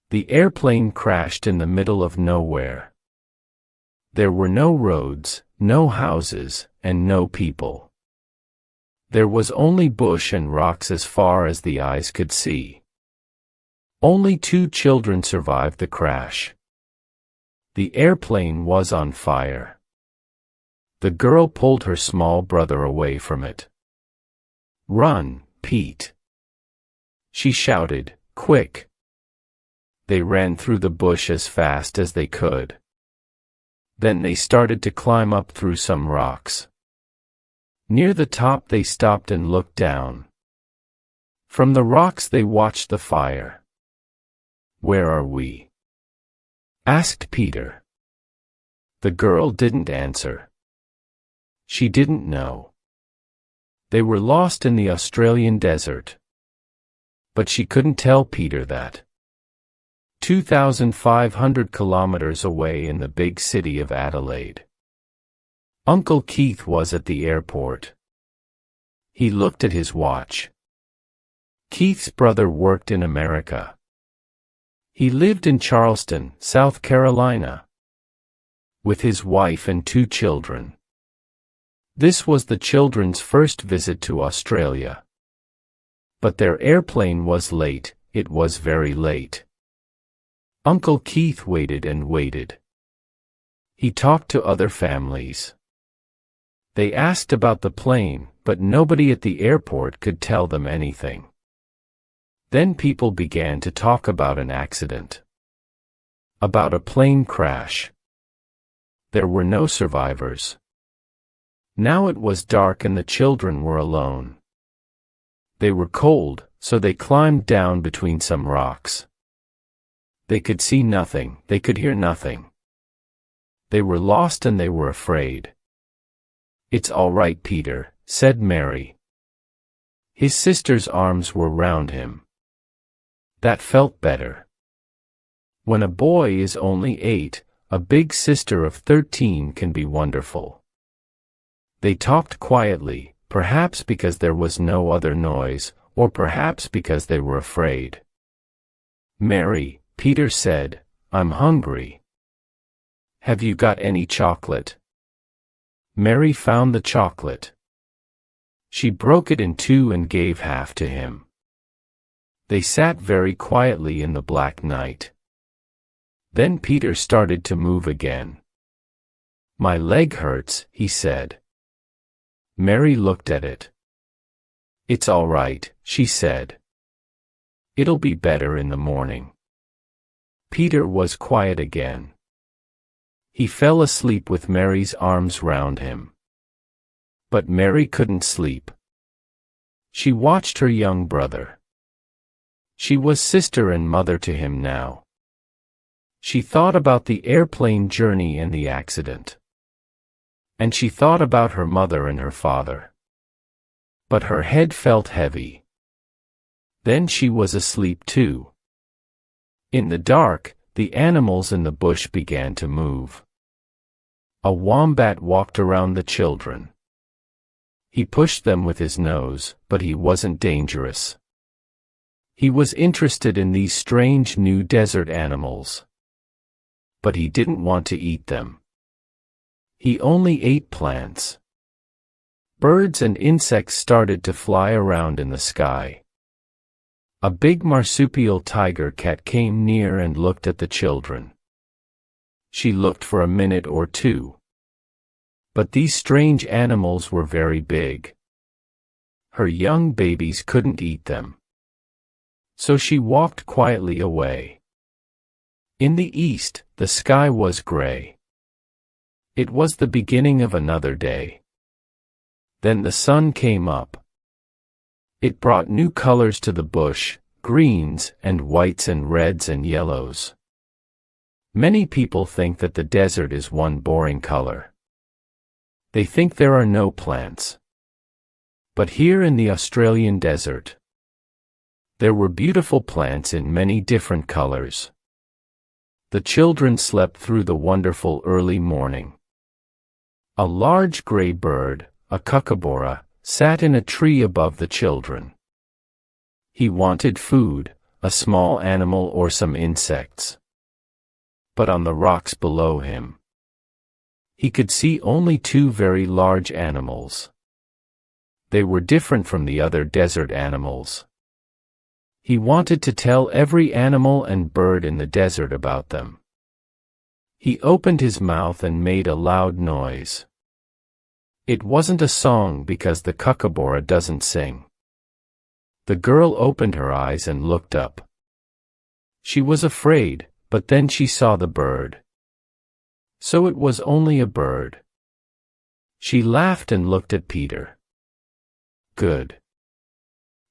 The airplane crashed in the middle of nowhere. There were no roads, no houses, and no people. There was only bush and rocks as far as the eyes could see. Only 2 children survived the crash. The airplane was on fire. The girl pulled her small brother away from it. "Run, Pete!" she shouted, "quick!" They ran through the bush as fast as they could. Then they started to climb up through some rocks. Near the top they stopped and looked down. From the rocks they watched the fire. "Where are we?" asked Peter. The girl didn't answer. She didn't know. They were lost in the Australian desert. But she couldn't tell Peter that. 2,500 kilometers away in the big city of Adelaide. Uncle Keith was at the airport. He looked at his watch. Keith's brother worked in America. He lived in Charleston, South Carolina, with his wife and 2 children. This was the children's first visit to Australia. But their airplane was late, it was very late. Uncle Keith waited and waited. He talked to other families. They asked about the plane, but nobody at the airport could tell them anything. Then people began to talk about an accident. About a plane crash. There were no survivors. Now it was dark and the children were alone. They were cold, so they climbed down between some rocks. They could see nothing, they could hear nothing. They were lost and they were afraid. "It's all right, Peter," said Mary. His sister's arms were round him. That felt better. When a boy is only 8, a big sister of 13 can be wonderful. They talked quietly, perhaps because there was no other noise, or perhaps because they were afraid. "Mary," Peter said, "I'm hungry. Have you got any chocolate?" Mary found the chocolate. She broke it in 2 and gave half to him. They sat very quietly in the black night. Then Peter started to move again. "My leg hurts," he said. Mary looked at it. "It's all right," she said. "It'll be better in the morning." Peter was quiet again. He fell asleep with Mary's arms round him. But Mary couldn't sleep. She watched her young brother. She was sister and mother to him now. She thought about the airplane journey and the accident. And she thought about her mother and her father. But her head felt heavy. Then she was asleep too. In the dark, the animals in the bush began to move. A wombat walked around the children. He pushed them with his nose, but he wasn't dangerous. He was interested in these strange new desert animals. But he didn't want to eat them. He only ate plants. Birds and insects started to fly around in the sky. A big marsupial tiger cat came near and looked at the children. She looked for a minute or 2. But these strange animals were very big. Her young babies couldn't eat them. So she walked quietly away. In the east, the sky was gray. It was the beginning of another day. Then the sun came up. It brought new colors to the bush, greens and whites and reds and yellows. Many people think that the desert is one boring color. They think there are no plants. But here in the Australian desert, there were beautiful plants in many different colors. The children slept through the wonderful early morning. A large gray bird, a kookaburra, sat in a tree above the children. He wanted food, a small animal or some insects. But on the rocks below him, he could see only two very large animals. They were different from the other desert animals. He wanted to tell every animal and bird in the desert about them. He opened his mouth and made a loud noise. It wasn't a song because the kookaburra doesn't sing. The girl opened her eyes and looked up. She was afraid, but then she saw the bird. So it was only a bird. She laughed and looked at Peter. Good.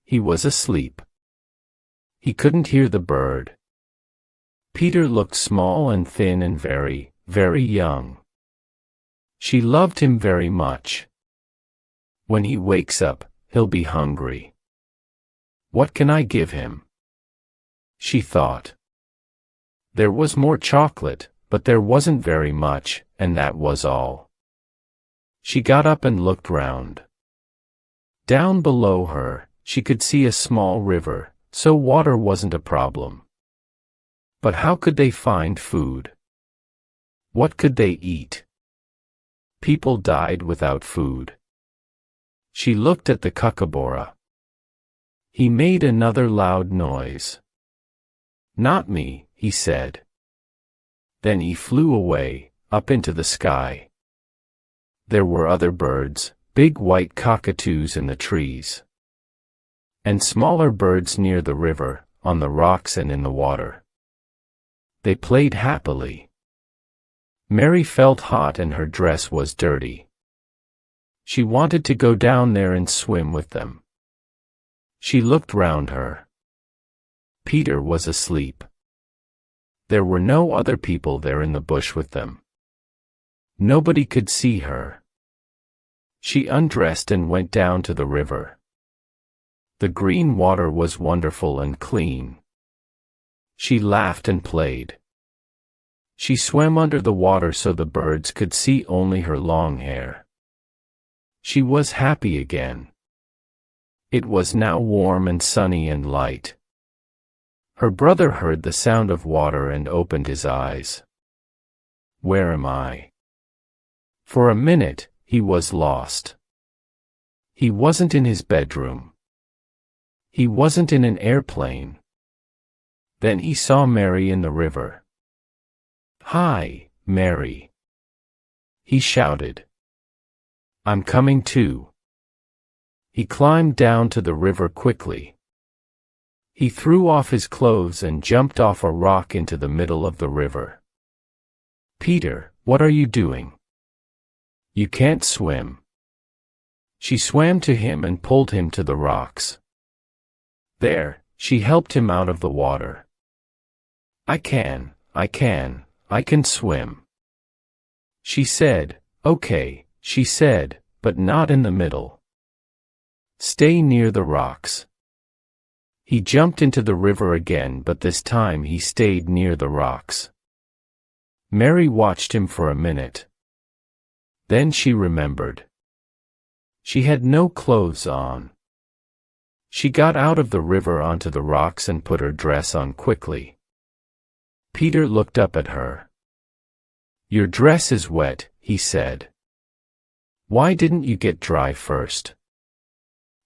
He was asleep. He couldn't hear the bird. Peter looked small and thin and very, very young. She loved him very much. When he wakes up, he'll be hungry. What can I give him? She thought. There was more chocolate, but there wasn't very much, and that was all. She got up and looked round. Down below her, she could see a small river, so water wasn't a problem. But how could they find food? What could they eat? People died without food. She looked at the kookaburra. He made another loud noise. Not me, he said. Then he flew away, up into the sky. There were other birds, big white cockatoos in the trees, and smaller birds near the river, on the rocks and in the water. They played happily. Mary felt hot and her dress was dirty. She wanted to go down there and swim with them. She looked round her. Peter was asleep. There were no other people there in the bush with them. Nobody could see her. She undressed and went down to the river. The green water was wonderful and clean. She laughed and played. She swam under the water so the birds could see only her long hair. She was happy again. It was now warm and sunny and light. Her brother heard the sound of water and opened his eyes. Where am I? For a minute, he was lost. He wasn't in his bedroom. He wasn't in an airplane. Then he saw Mary in the river. Hi, Mary. He shouted. I'm coming too. He climbed down to the river quickly. He threw off his clothes and jumped off a rock into the middle of the river. Peter, what are you doing? You can't swim. She swam to him and pulled him to the rocks. There, she helped him out of the water. I can swim. She said, okay, she said, but not in the middle. Stay near the rocks. He jumped into the river again, but this time he stayed near the rocks. Mary watched him for a minute. Then she remembered. She had no clothes on. She got out of the river onto the rocks and put her dress on quickly. Peter looked up at her. Your dress is wet, he said. Why didn't you get dry first?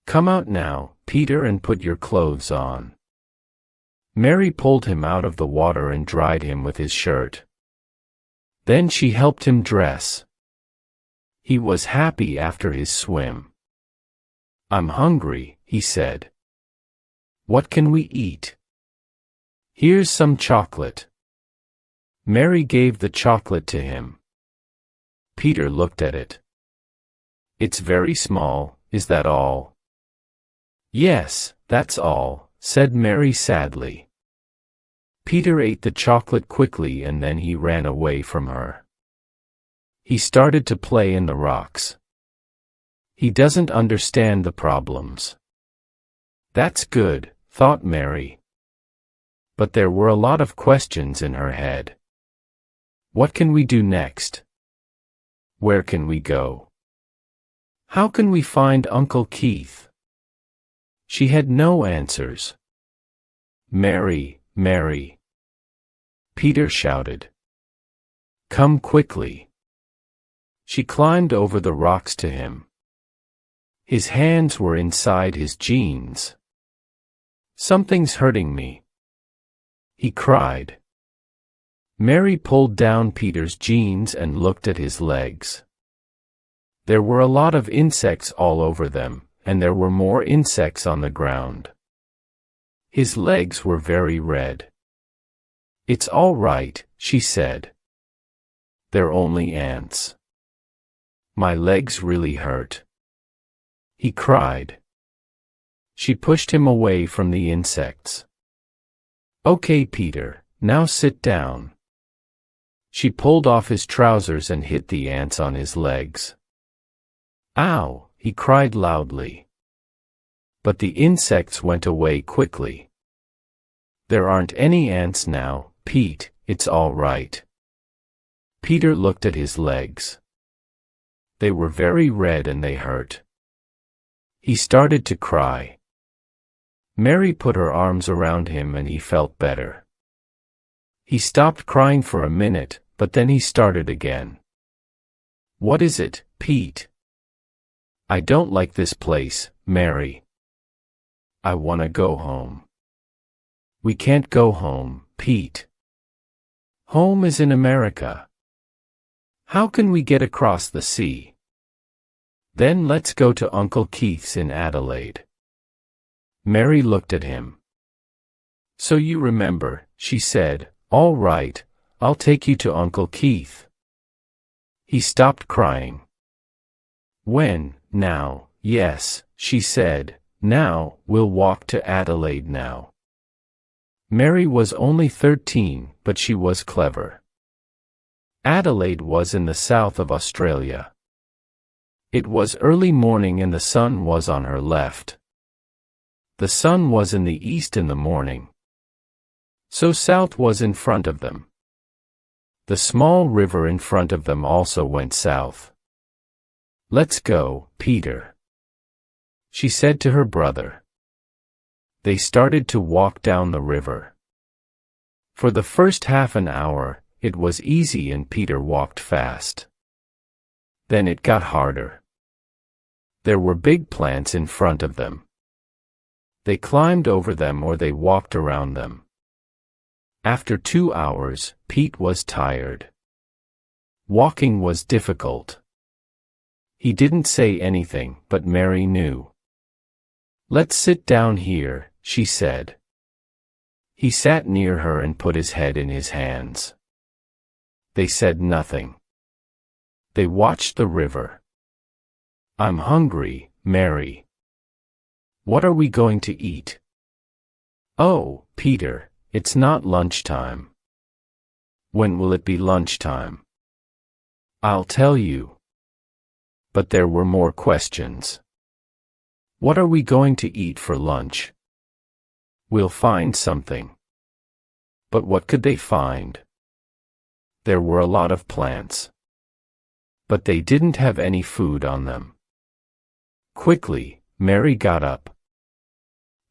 Come out now, Peter, and put your clothes on. Mary pulled him out of the water and dried him with his shirt. Then she helped him dress. He was happy after his swim. I'm hungry, he said. What can we eat? Here's some chocolate. Mary gave the chocolate to him. Peter looked at it. It's very small, is that all? Yes, that's all, said Mary sadly. Peter ate the chocolate quickly and then he ran away from her. He started to play in the rocks. He doesn't understand the problems. That's good, thought Mary. But there were a lot of questions in her head. What can we do next? Where can we go? How can we find Uncle Keith? She had no answers. Mary, Mary!" Peter shouted. "Come quickly." She climbed over the rocks to him. His hands were inside his jeans. "Something's hurting me," he cried. Mary pulled down Peter's jeans and looked at his legs. There were a lot of insects all over them, and there were more insects on the ground. His legs were very red. "It's all right," she said. "They're only ants. My legs really hurt," he cried. She pushed him away from the insects. "Okay, Peter, now sit down." She pulled off his trousers and hit the ants on his legs. "Ow!" he cried loudly. But the insects went away quickly. "There aren't any ants now, Pete, it's all right." Peter looked at his legs. They were very red and they hurt. He started to cry. Mary put her arms around him and he felt better. He stopped crying for a minute, but then he started again. "What is it, Pete?" "I don't like this place, Mary. I want to go home." "We can't go home, Pete. Home is in America. How can we get across the sea?" "Then let's go to Uncle Keith's in Adelaide." Mary looked at him. "So you remember," she said. "All right, I'll take you to Uncle Keith." He stopped crying. "When, now, yes," she said, "now, we'll walk to Adelaide now." Mary was only 13, but she was clever. Adelaide was in the south of Australia. It was early morning and the sun was on her left. The sun was in the east in the morning. So south was in front of them. The small river in front of them also went south. "Let's go, Peter," she said to her brother. They started to walk down the river. For the first half an hour, it was easy and Peter walked fast. Then it got harder. There were big plants in front of them. They climbed over them or they walked around them. After 2 hours, Pete was tired. Walking was difficult. He didn't say anything, but Mary knew. "Let's sit down here," she said. He sat near her and put his head in his hands. They said nothing. They watched the river. "I'm hungry, Mary. What are we going to eat?" "Oh, Peter, it's not lunchtime." "When will it be lunchtime?" "I'll tell you." But there were more questions. "What are we going to eat for lunch?" "We'll find something." But what could they find? There were a lot of plants. But they didn't have any food on them. Quickly, Mary got up.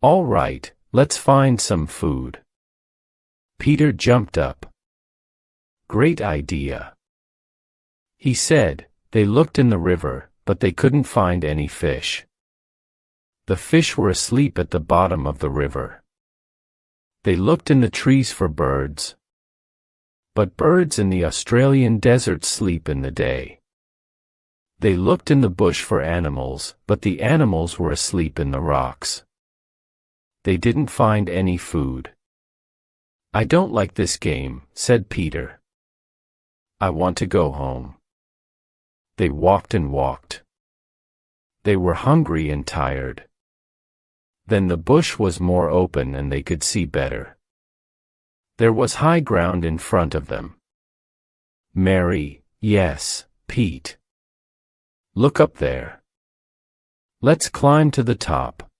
"All right, let's find some food." Peter jumped up. "Great idea," he said. They looked in the river, but they couldn't find any fish. The fish were asleep at the bottom of the river. They looked in the trees for birds. But birds in the Australian desert sleep in the day. They looked in the bush for animals, but the animals were asleep in the rocks. They didn't find any food. "I don't like this game," said Peter. "I want to go home." They walked and walked. They were hungry and tired. Then the bush was more open and they could see better. There was high ground in front of them. "Mary, yes, Pete. Look up there. Let's climb to the top.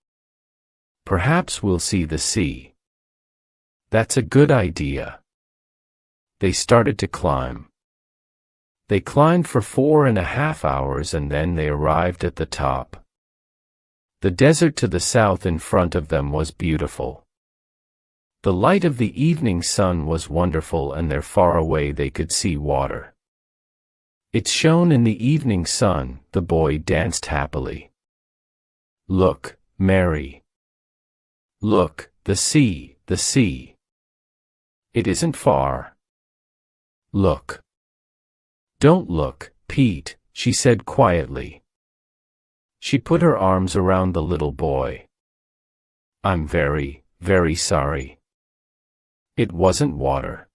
Perhaps we'll see the sea." "That's a good idea." They started to climb. They climbed for 4.5 hours and then they arrived at the top. The desert to the south in front of them was beautiful. The light of the evening sun was wonderful, and there far away they could see water. It shone in the evening sun. The boy danced happily. Look, Mary. Look, the sea, the sea. It isn't far. Look. Don't look, Pete, she said quietly. She put her arms around the little boy. I'm very, very sorry. It wasn't water.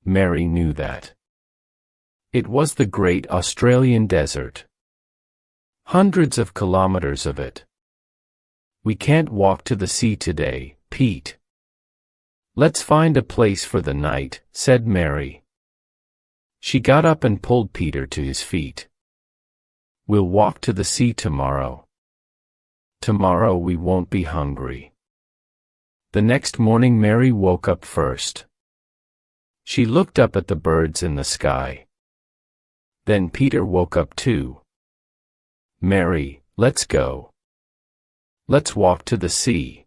Mary knew that. It was the great Australian desert. Hundreds of kilometers of it. We can't walk to the sea today, Pete. Let's find a place for the night, said Mary. She got up and pulled Peter to his feet. We'll walk to the sea tomorrow. Tomorrow we won't be hungry. The next morning Mary woke up first. She looked up at the birds in the sky. Then Peter woke up too. Mary, let's go. Let's walk to the sea.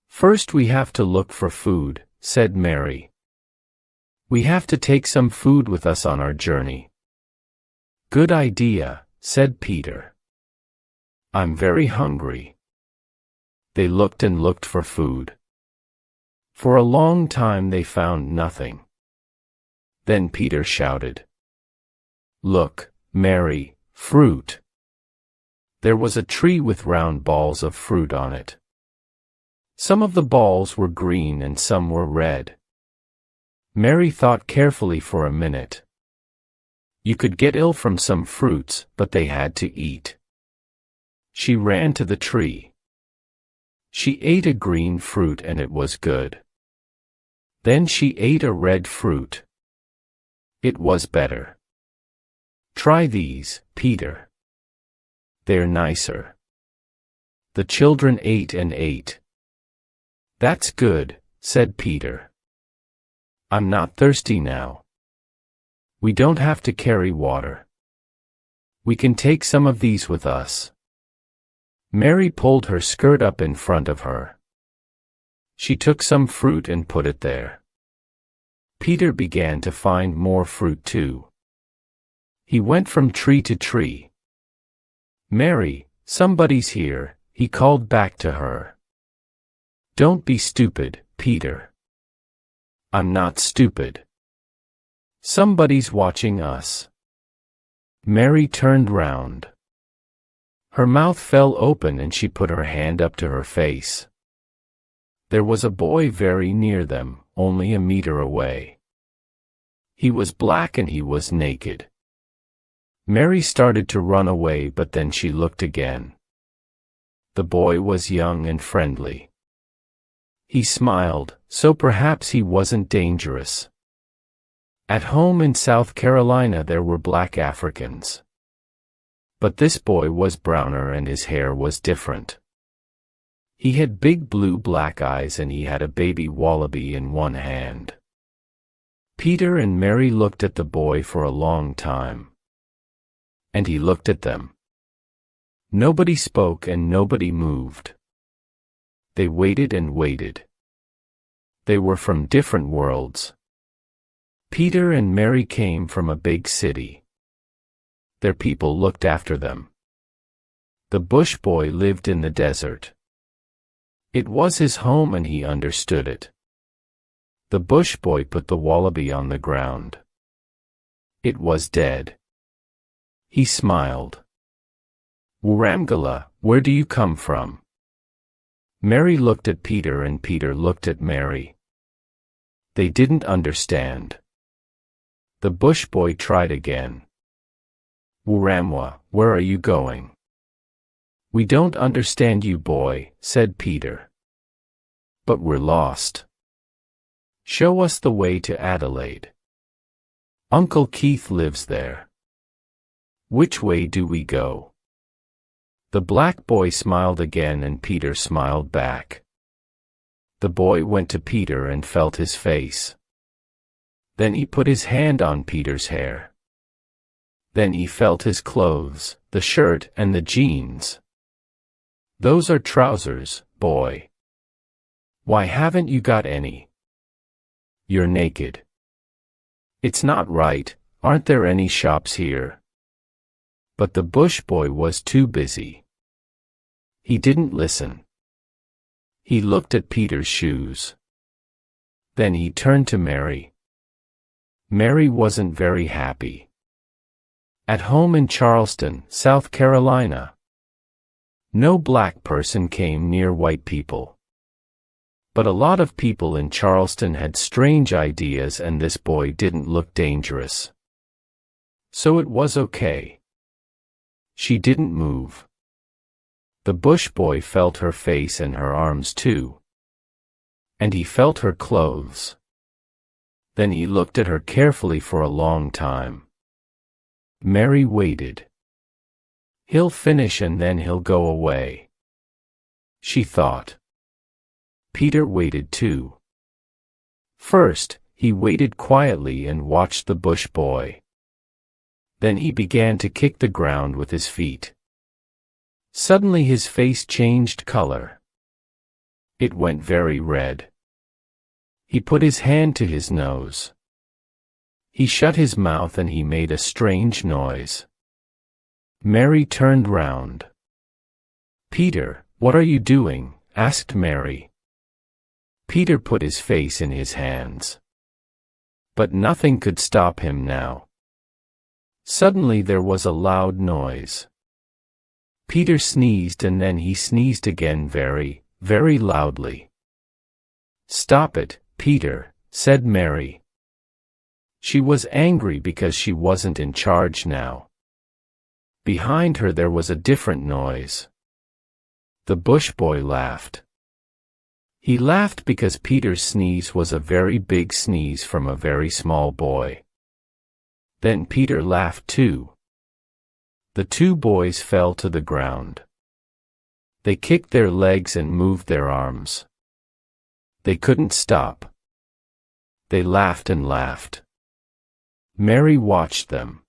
First we have to look for food, said Mary. We have to take some food with us on our journey. Good idea, said Peter. I'm very hungry. They looked and looked for food. For a long time they found nothing. Then Peter shouted. Look, Mary, fruit. There was a tree with round balls of fruit on it. Some of the balls were green and some were red. Mary thought carefully for a minute. You could get ill from some fruits, but they had to eat. She ran to the tree. She ate a green fruit and it was good. Then she ate a red fruit. It was better. Try these, Peter. They're nicer. The children ate and ate. That's good, said Peter. I'm not thirsty now. We don't have to carry water. We can take some of these with us. Mary pulled her skirt up in front of her. She took some fruit and put it there. Peter began to find more fruit too. He went from tree to tree. Mary, somebody's here, he called back to her. Don't be stupid, Peter. I'm not stupid. Somebody's watching us. Mary turned round. Her mouth fell open and she put her hand up to her face. There was a boy very near them, only a meter away. He was black and he was naked. Mary started to run away, but then she looked again. The boy was young and friendly. He smiled, so perhaps he wasn't dangerous. At home in South Carolina there were black Africans. But this boy was browner and his hair was different. He had big blue-black eyes and he had a baby wallaby in one hand. Peter and Mary looked at the boy for a long time. And he looked at them. Nobody spoke and nobody moved. They waited and waited. They were from different worlds. Peter and Mary came from a big city. Their people looked after them. The bush boy lived in the desert. It was his home and he understood it. The bush boy put the wallaby on the ground. It was dead. He smiled. Wuramgala, where do you come from? Mary looked at Peter and Peter looked at Mary. They didn't understand. The bush boy tried again. Wuramwa, where are you going? We don't understand you, boy, said Peter. But we're lost. Show us the way to Adelaide. Uncle Keith lives there. Which way do we go? The black boy smiled again and Peter smiled back. The boy went to Peter and felt his face. Then he put his hand on Peter's hair. Then he felt his clothes, the shirt and the jeans. Those are trousers, boy. Why haven't you got any? You're naked. It's not right, aren't there any shops here? But the bush boy was too busy. He didn't listen. He looked at Peter's shoes. Then he turned to Mary. Mary wasn't very happy. At home in Charleston, South Carolina, no black person came near white people. But a lot of people in Charleston had strange ideas, and this boy didn't look dangerous. So it was okay. She didn't move. The bush boy felt her face and her arms too. And he felt her clothes. Then he looked at her carefully for a long time. Mary waited. He'll finish and then he'll go away, she thought. Peter waited too. First, he waited quietly and watched the bush boy. Then he began to kick the ground with his feet. Suddenly his face changed color. It went very red. He put his hand to his nose. He shut his mouth and he made a strange noise. Mary turned round. "Peter, what are you doing?" asked Mary. Peter put his face in his hands. But nothing could stop him now. Suddenly there was a loud noise. Peter sneezed and then he sneezed again very, very loudly. "Stop it, Peter," said Mary. She was angry because she wasn't in charge now. Behind her there was a different noise. The bush boy laughed. He laughed because Peter's sneeze was a very big sneeze from a very small boy. Then Peter laughed too. The two boys fell to the ground. They kicked their legs and moved their arms. They couldn't stop. They laughed and laughed. Mary watched them.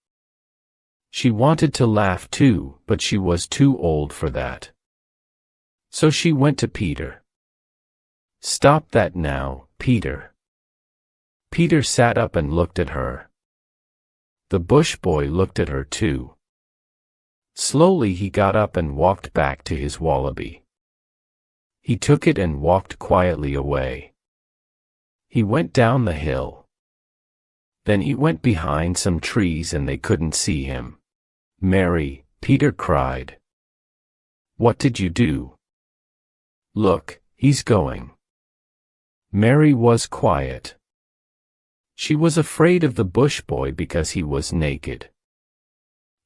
She wanted to laugh too, but she was too old for that. So she went to Peter. "Stop that now, Peter." Peter sat up and looked at her. The bush boy looked at her too. Slowly he got up and walked back to his wallaby. He took it and walked quietly away. He went down the hill. Then he went behind some trees and they couldn't see him. "Mary," Peter cried. "What did you do?" "Look, he's going." Mary was quiet. She was afraid of the bush boy because he was naked.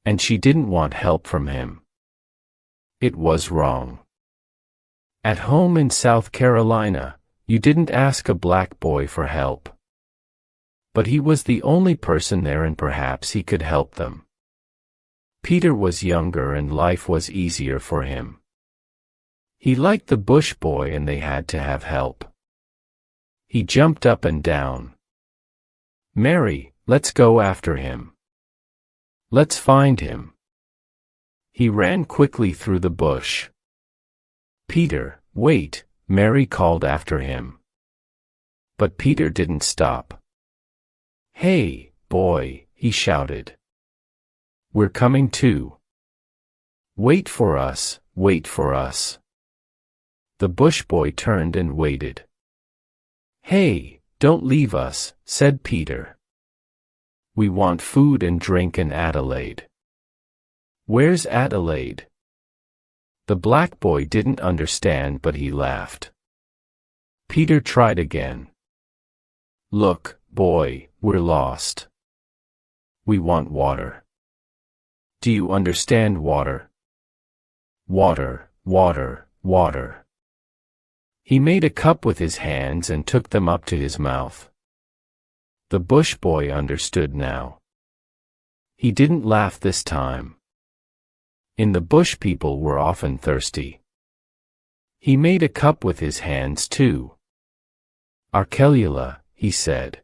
And she didn't want help from him. It was wrong. At home in South Carolina, you didn't ask a black boy for help. But he was the only person there and perhaps he could help them. Peter was younger and life was easier for him. He liked the bush boy and they had to have help. He jumped up and down. "Mary, let's go after him. Let's find him." He ran quickly through the bush. "Peter, wait," Mary called after him. But Peter didn't stop. "Hey, boy," he shouted. "We're coming too. Wait for us, wait for us." The bush boy turned and waited. "Hey, don't leave us," said Peter. "We want food and drink in Adelaide." "Where's Adelaide?" The black boy didn't understand but he laughed. Peter tried again. "Look, boy, we're lost. We want water. Do you understand water? Water, water, water." He made a cup with his hands and took them up to his mouth. The bush boy understood now. He didn't laugh this time. In the bush people were often thirsty. He made a cup with his hands too. "Arkelula," he said.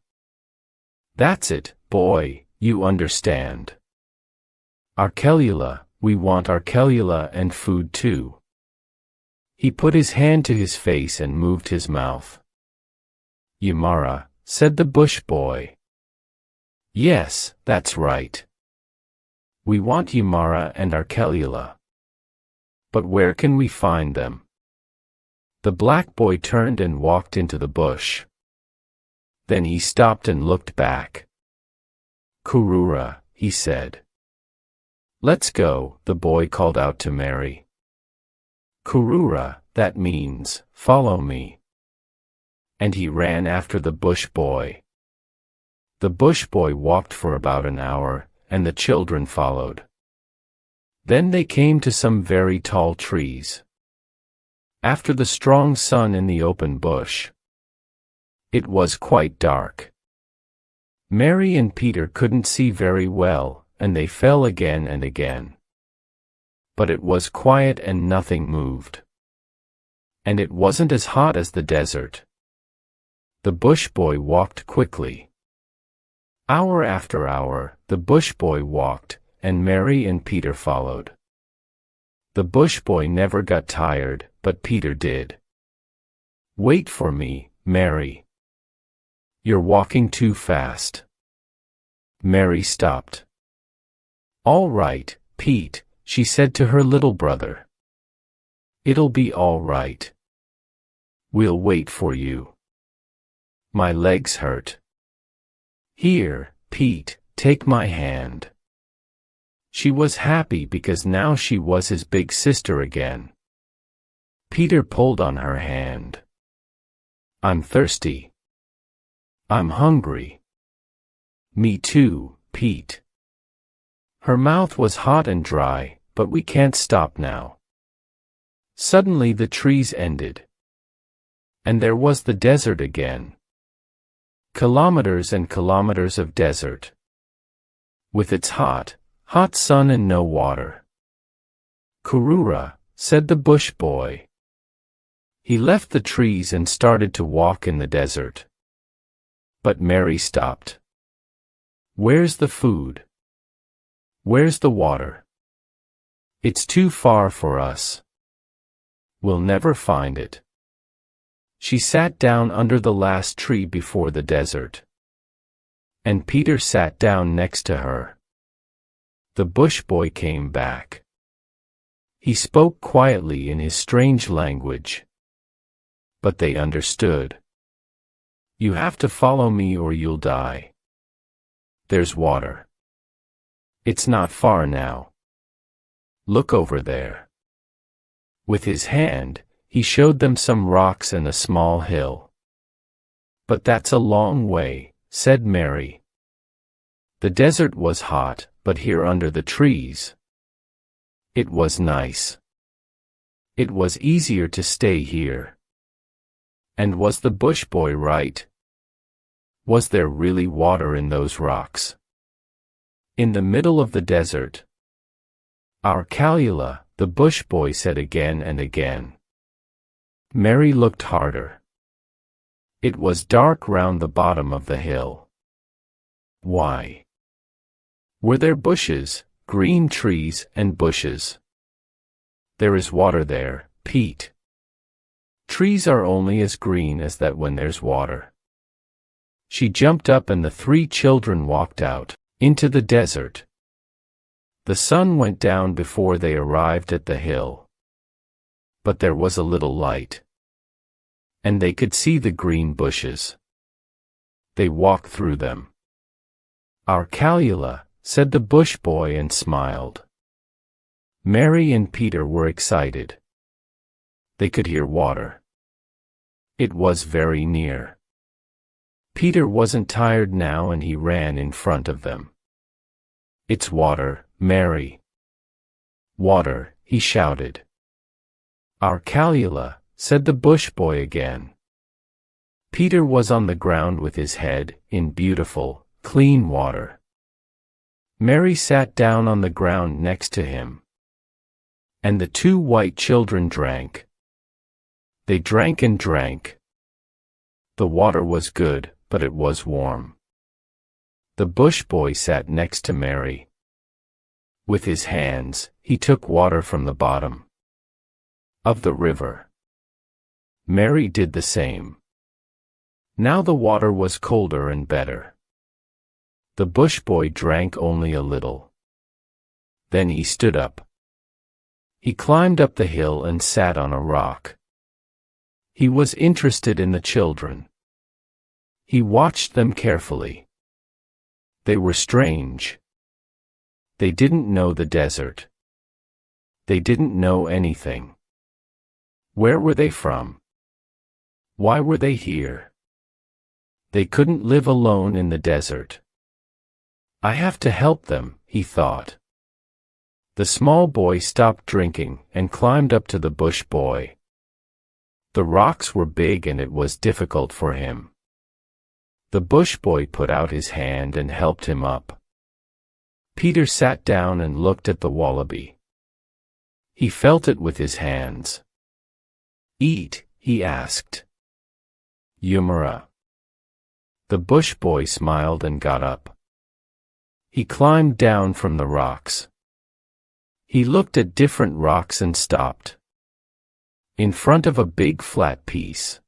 "That's it, boy, you understand. Arkelula, we want arkelula and food too." He put his hand to his face and moved his mouth. "Yamara," said the bush boy. "Yes, that's right. We want Yamara and Arkelila. But where can we find them?" The black boy turned and walked into the bush. Then he stopped and looked back. "Kurura," he said. "Let's go," the boy called out to Mary. "Kurura," that means, "follow me." And he ran after the bush boy. The bush boy walked for about an hour, and the children followed. Then they came to some very tall trees. After the strong sun in the open bush, it was quite dark. Mary and Peter couldn't see very well, and they fell again and again. But it was quiet and nothing moved. And it wasn't as hot as the desert. The bush boy walked quickly. Hour after hour, the bush boy walked, and Mary and Peter followed. The bush boy never got tired, but Peter did. "Wait for me, Mary. You're walking too fast." Mary stopped. "All right, Pete," she said to her little brother. "It'll be all right. We'll wait for you. My legs hurt." "Here, Pete, take my hand." She was happy because now she was his big sister again. Peter pulled on her hand. "I'm thirsty. I'm hungry." "Me too, Pete." Her mouth was hot and dry, but we can't stop now. Suddenly the trees ended. And there was the desert again. Kilometers and kilometers of desert. With its hot sun and no water. "Kurura," said the bush boy. He left the trees and started to walk in the desert. But Mary stopped. "Where's the food? Where's the water? It's too far for us. We'll never find it." She sat down under the last tree before the desert. And Peter sat down next to her. The bush boy came back. He spoke quietly in his strange language. But they understood. "You have to follow me or you'll die. There's water. It's not far now. Look over there." With his hand, he showed them some rocks and a small hill. "But that's a long way," said Mary. The desert was hot, but here under the trees, it was nice. It was easier to stay here. And was the bush boy right? Was there really water in those rocks? In the middle of the desert? "Arkelila," the bush boy said again and again. Mary looked harder. It was dark round the bottom of the hill. Why? Were there bushes, green trees and bushes? "There is water there, Pete. Trees are only as green as that when there's water." She jumped up and the three children walked out, into the desert. The sun went down before they arrived at the hill. But there was a little light. And they could see the green bushes. They walked through them. "Arkelila," said the bush boy and smiled. Mary and Peter were excited. They could hear water. It was very near. Peter wasn't tired now and he ran in front of them. "It's water, Mary." "Water," he shouted. "Arkelila," said the bush boy again. Peter was on the ground with his head in beautiful, clean water. Mary sat down on the ground next to him. And the two white children drank. They drank and drank. The water was good, but it was warm. The bush boy sat next to Mary. With his hands, he took water from the bottom. of the river. Mary did the same. Now the water was colder and better. The bush boy drank only a little. Then he stood up. He climbed up the hill and sat on a rock. He was interested in the children. He watched them carefully. They were strange. They didn't know the desert. They didn't know anything. Where were they from? Why were they here? They couldn't live alone in the desert. I have to help them, he thought. The small boy stopped drinking and climbed up to the bush boy. The rocks were big and it was difficult for him. The bush boy put out his hand and helped him up. Peter sat down and looked at the wallaby. He felt it with his hands. Eat, he asked. Yumara. The bush boy smiled and got up. He climbed down from the rocks. He looked at different rocks and stopped. In front of a big flat piece.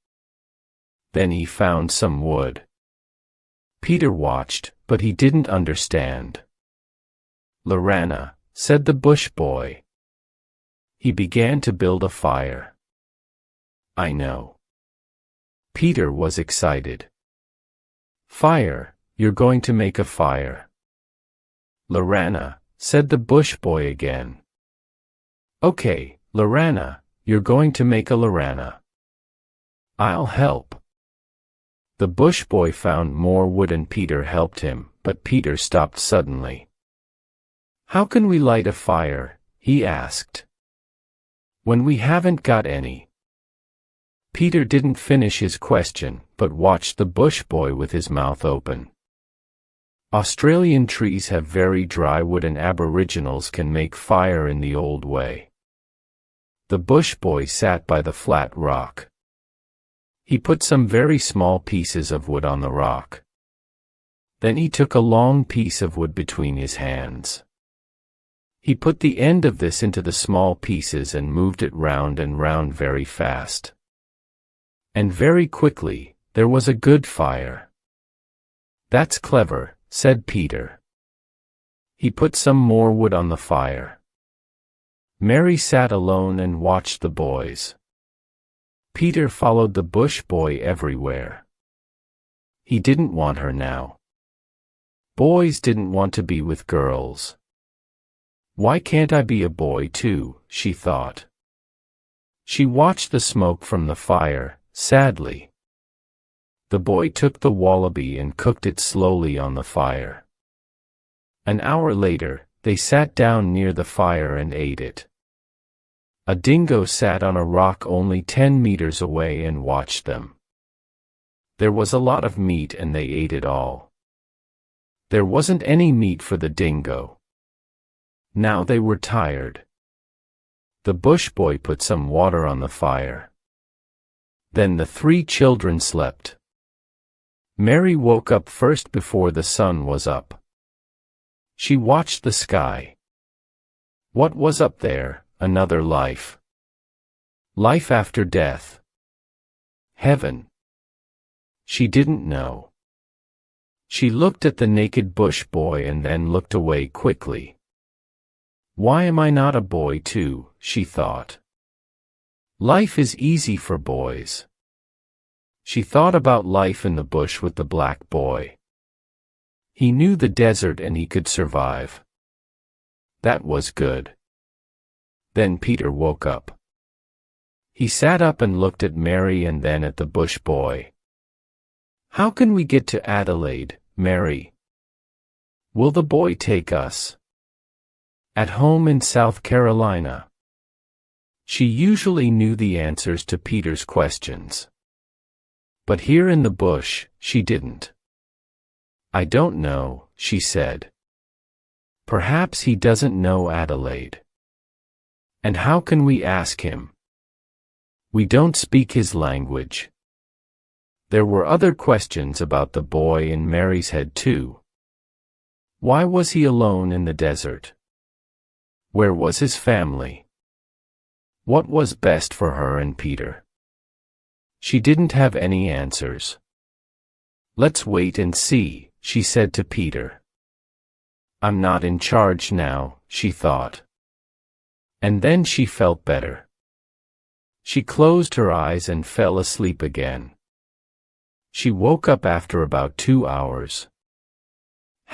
Then he found some wood. Peter watched, but he didn't understand. Lorana, said the bush boy. He began to build a fire. I know. Peter was excited. Fire, you're going to make a fire. Lorana, said the bush boy again. Okay, Lorana, you're going to make a Lorana. I'll help. The bush boy found more wood and Peter helped him, but Peter stopped suddenly. How can we light a fire? He asked. When we haven't got any. Peter didn't finish his question, but watched the bush boy with his mouth open. Australian trees have very dry wood and Aboriginals can make fire in the old way. The bush boy sat by the flat rock. He put some very small pieces of wood on the rock. Then he took a long piece of wood between his hands. He put the end of this into the small pieces and moved it round and round very fast. And very quickly, there was a good fire. That's clever, said Peter. He put some more wood on the fire. Mary sat alone and watched the boys. Peter followed the bush boy everywhere. He didn't want her now. Boys didn't want to be with girls. Why can't I be a boy too, she thought. She watched the smoke from the fire, sadly. The boy took the wallaby and cooked it slowly on the fire. An hour later, they sat down near the fire and ate it. A dingo sat on a rock only 10 meters away and watched them. There was a lot of meat and they ate it all. There wasn't any meat for the dingo. Now they were tired. The bush boy put some water on the fire. Then the 3 children slept. Mary woke up first before the sun was up. She watched the sky. What was up there? Another life. Life after death. Heaven. She didn't know. She looked at the naked bush boy and then looked away quickly. Why am I not a boy too, she thought. Life is easy for boys. She thought about life in the bush with the black boy. He knew the desert and he could survive. That was good. Then Peter woke up. He sat up and looked at Mary and then at the bush boy. How can we get to Adelaide, Mary? Will the boy take us? At home in South Carolina. She usually knew the answers to Peter's questions. But here in the bush, she didn't. I don't know, she said. Perhaps he doesn't know Adelaide. And how can we ask him? We don't speak his language. There were other questions about the boy in Mary's head too. Why was he alone in the desert? Where was his family? What was best for her and Peter? She didn't have any answers. "Let's wait and see," she said to Peter. "I'm not in charge now," she thought. And then she felt better. She closed her eyes and fell asleep again. She woke up after about 2 hours.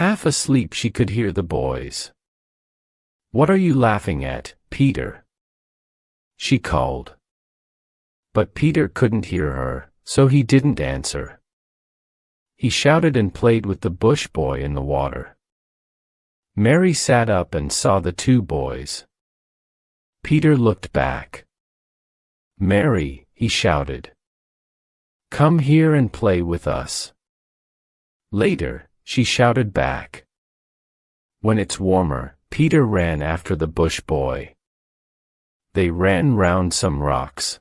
Half asleep, she could hear the boys. "What are you laughing at, Peter?" she called. But Peter couldn't hear her, so he didn't answer. He shouted and played with the bush boy in the water. Mary sat up and saw the two boys. Peter looked back. "Mary," he shouted. "Come here and play with us." Later, she shouted back. When it's warmer, Peter ran after the bush boy. They ran round some rocks.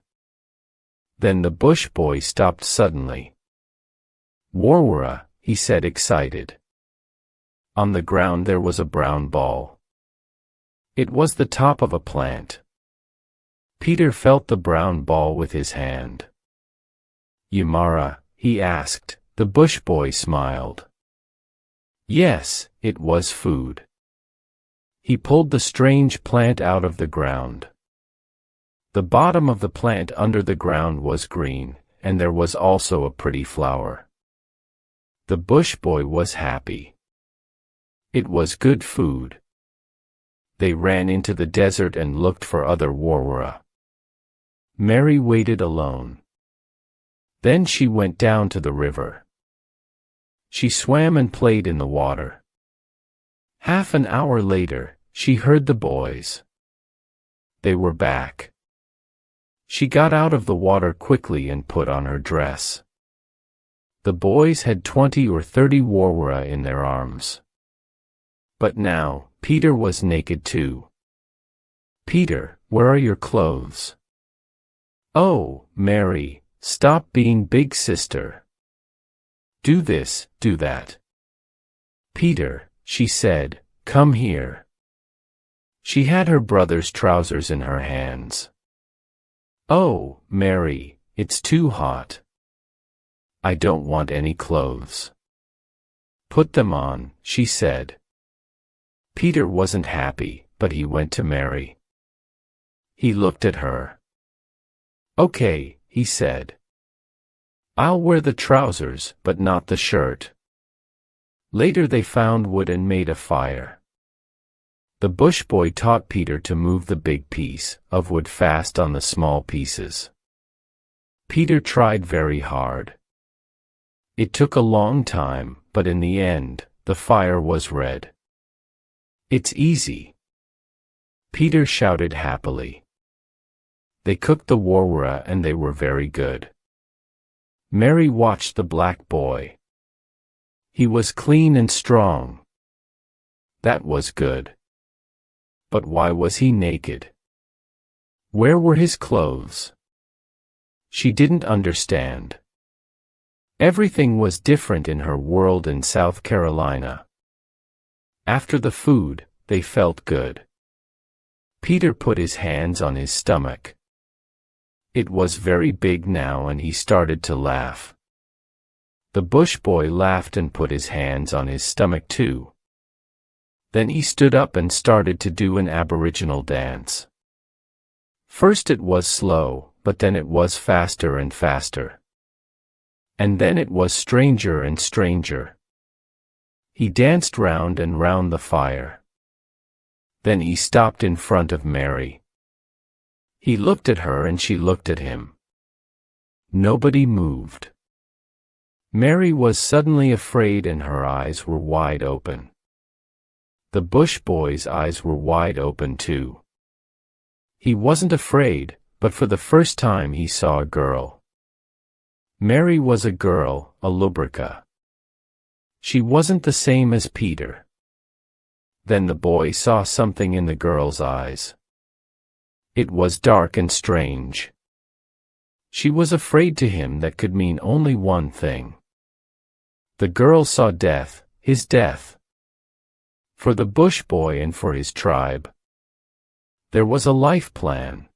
Then the bush boy stopped suddenly. "Warwara," he said, excited. On the ground there was a brown ball. It was the top of a plant. Peter felt the brown ball with his hand. "Yamara?" he asked. The bush boy smiled. Yes, it was food. He pulled the strange plant out of the ground. The bottom of the plant under the ground was green, and there was also a pretty flower. The bush boy was happy. It was good food. They ran into the desert and looked for other warwara. Mary waited alone. Then she went down to the river. She swam and played in the water. Half an hour later, she heard the boys. They were back. She got out of the water quickly and put on her dress. The boys had 20 or 30 warwara in their arms. But now, Peter was naked too. "Peter, where are your clothes?" "Oh, Mary, stop being big sister. Do this, do that." "Peter," she said, "come here." She had her brother's trousers in her hands. "Oh, Mary, it's too hot. I don't want any clothes." "Put them on," she said. Peter wasn't happy, but he went to Mary. He looked at her. "Okay," he said. "I'll wear the trousers, but not the shirt." Later they found wood and made a fire. The bush boy taught Peter to move the big piece of wood fast on the small pieces. Peter tried very hard. It took a long time, but in the end, the fire was red. "It's easy," Peter shouted happily. They cooked the warwara and they were very good. Mary watched the black boy. He was clean and strong. That was good. But why was he naked? Where were his clothes? She didn't understand. Everything was different in her world in South Carolina. After the food, they felt good. Peter put his hands on his stomach. It was very big now and he started to laugh. The bush boy laughed and put his hands on his stomach too. Then he stood up and started to do an Aboriginal dance. First it was slow, but then it was faster and faster. And then it was stranger and stranger. He danced round and round the fire. Then he stopped in front of Mary. He looked at her and she looked at him. Nobody moved. Mary was suddenly afraid and her eyes were wide open. The bush boy's eyes were wide open too. He wasn't afraid, but for the first time he saw a girl. Mary was a girl, a lubricant. She wasn't the same as Peter. Then the boy saw something in the girl's eyes. It was dark and strange. She was afraid to him that could mean only one thing. The girl saw death, his death. For the bush boy and for his tribe. There was a life plan.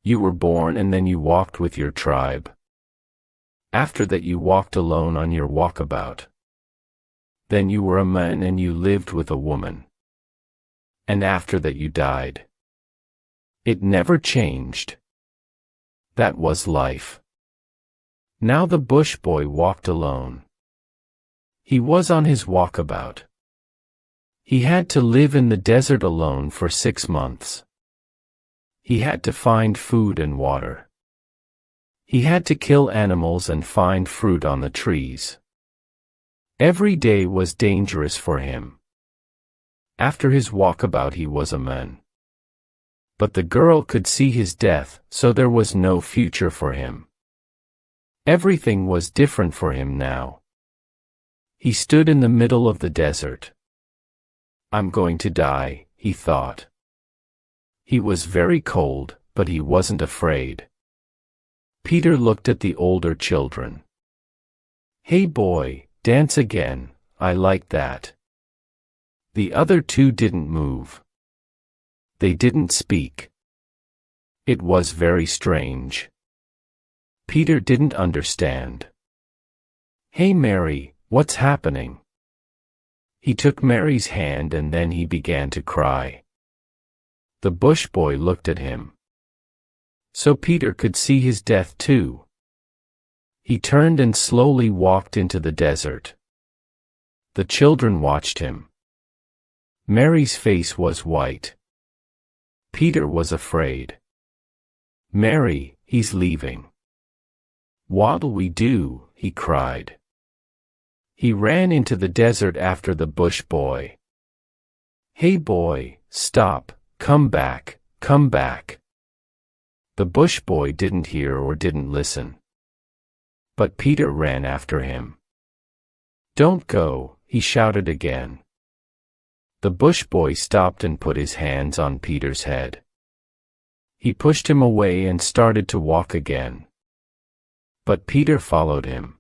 You were born and then you walked with your tribe. After that you walked alone on your walkabout. Then you were a man and you lived with a woman. And after that you died. It never changed. That was life. Now the bush boy walked alone. He was on his walkabout. He had to live in the desert alone for 6 months. He had to find food and water. He had to kill animals and find fruit on the trees. Every day was dangerous for him. After his walkabout he was a man. But the girl could see his death, so there was no future for him. Everything was different for him now. He stood in the middle of the desert. I'm going to die, he thought. He was very cold, but he wasn't afraid. Peter looked at the older children. Hey boy, dance again, I like that. The other two didn't move. They didn't speak. It was very strange. Peter didn't understand. Hey Mary, what's happening? He took Mary's hand and then he began to cry. The bush boy looked at him. So Peter could see his death too. He turned and slowly walked into the desert. The children watched him. Mary's face was white. Peter was afraid. Mary, he's leaving. What'll we do? He cried. He ran into the desert after the bush boy. Hey boy, stop, come back, come back. The bush boy didn't hear or didn't listen. But Peter ran after him. Don't go, he shouted again. The bush boy stopped and put his hands on Peter's head. He pushed him away and started to walk again. But Peter followed him.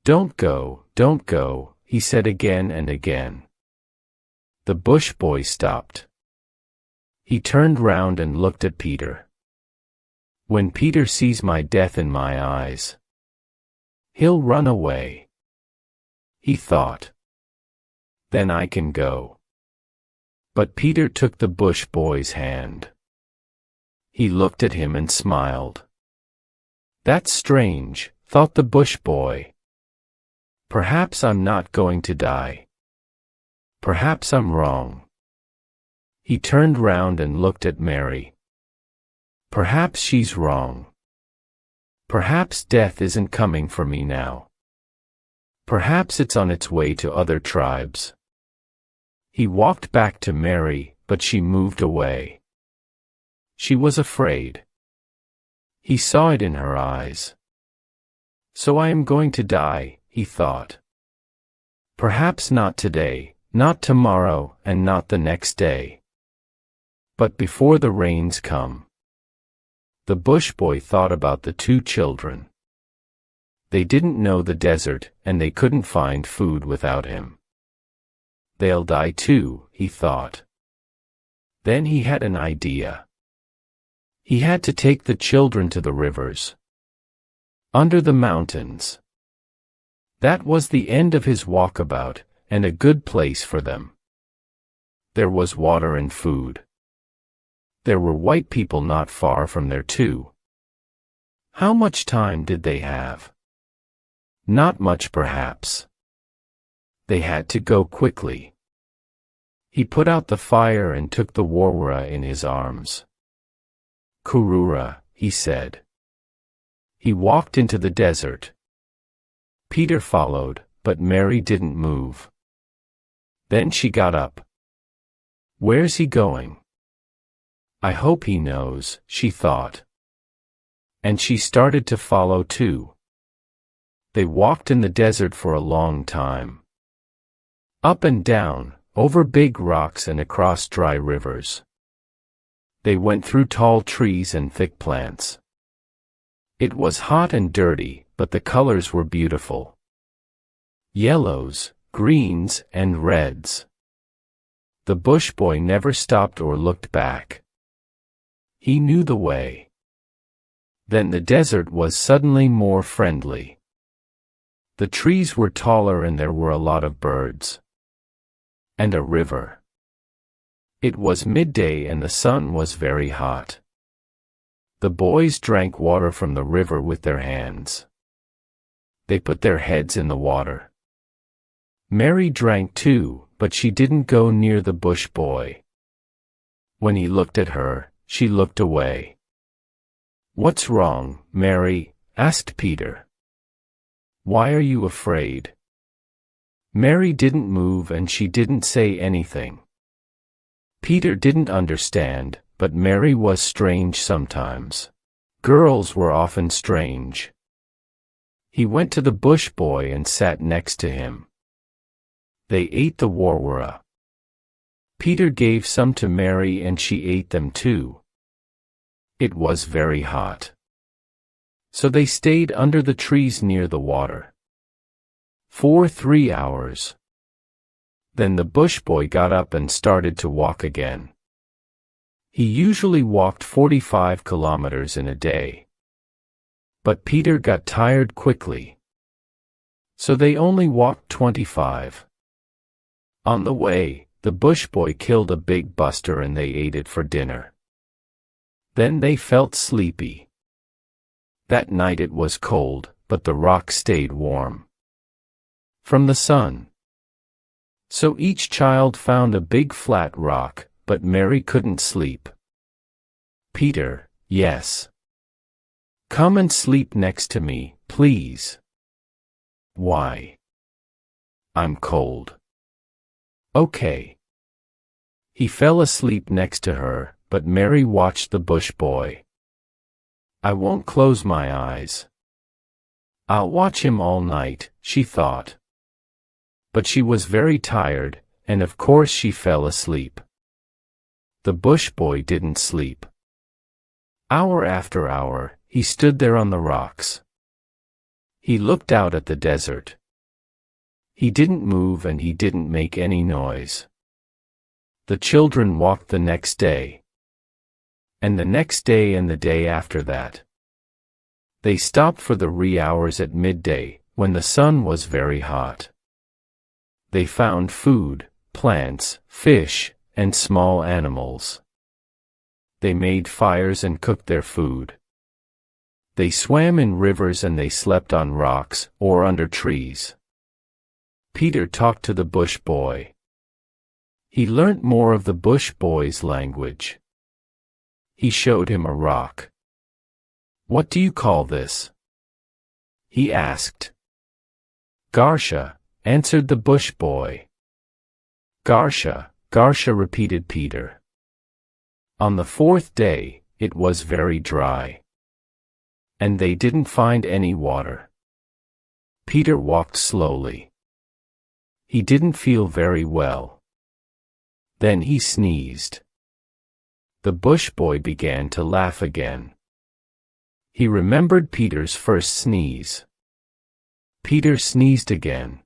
Don't go, he said again and again. The bush boy stopped. He turned round and looked at Peter. When Peter sees my death in my eyes, he'll run away, he thought. Then I can go. But Peter took the bush boy's hand. He looked at him and smiled. That's strange, thought the bush boy. Perhaps I'm not going to die. Perhaps I'm wrong. He turned round and looked at Mary. Perhaps she's wrong. Perhaps death isn't coming for me now. Perhaps it's on its way to other tribes. He walked back to Mary, but she moved away. She was afraid. He saw it in her eyes. So I am going to die, he thought. Perhaps not today, not tomorrow, and not the next day. But before the rains come. The bush boy thought about the two children. They didn't know the desert, and they couldn't find food without him. They'll die too, he thought. Then he had an idea. He had to take the children to the rivers. Under the mountains. That was the end of his walkabout, and a good place for them. There was water and food. There were white people not far from there too. How much time did they have? Not much perhaps. They had to go quickly. He put out the fire and took the warwara in his arms. Kurura, he said. He walked into the desert. Peter followed, but Mary didn't move. Then she got up. Where's he going? I hope he knows, she thought. And she started to follow too. They walked in the desert for a long time. Up and down, over big rocks and across dry rivers. They went through tall trees and thick plants. It was hot and dirty, but the colors were beautiful. Yellows, greens, and reds. The bush boy never stopped or looked back. He knew the way. Then the desert was suddenly more friendly. The trees were taller and there were a lot of birds. And a river. It was midday and the sun was very hot. The boys drank water from the river with their hands. They put their heads in the water. Mary drank too, but she didn't go near the bush boy. When he looked at her, she looked away. "What's wrong, Mary?" asked Peter. "Why are you afraid?" Mary didn't move and she didn't say anything. Peter didn't understand, but Mary was strange sometimes. Girls were often strange. He went to the bush boy and sat next to him. They ate the warwara. Peter gave some to Mary and she ate them too. It was very hot. So they stayed under the trees near the water. For 3 hours. Then the bush boy got up and started to walk again. He usually walked 45 kilometers in a day. But Peter got tired quickly. So they only walked 25. On the way, the bush boy killed a big buster and they ate it for dinner. Then they felt sleepy. That night it was cold, but the rock stayed warm. From the sun. So each child found a big flat rock, but Mary couldn't sleep. "Peter, yes. Come and sleep next to me, please." "Why?" "I'm cold." "Okay." He fell asleep next to her, but Mary watched the bush boy. "I won't close my eyes. I'll watch him all night," she thought. But she was very tired, and of course she fell asleep. The bush boy didn't sleep. Hour after hour, he stood there on the rocks. He looked out at the desert. He didn't move and he didn't make any noise. The children walked the next day. And the next day and the day after that. They stopped for the wee hours at midday, when the sun was very hot. They found food, plants, fish, and small animals. They made fires and cooked their food. They swam in rivers and they slept on rocks or under trees. Peter talked to the bush boy. He learnt more of the bush boy's language. He showed him a rock. "What do you call this?" he asked. "Garsha," answered the bush boy. "Garsha, Garsha," repeated Peter. On the 4th day, it was very dry. And they didn't find any water. Peter walked slowly. He didn't feel very well. Then he sneezed. The bush boy began to laugh again. He remembered Peter's first sneeze. Peter sneezed again.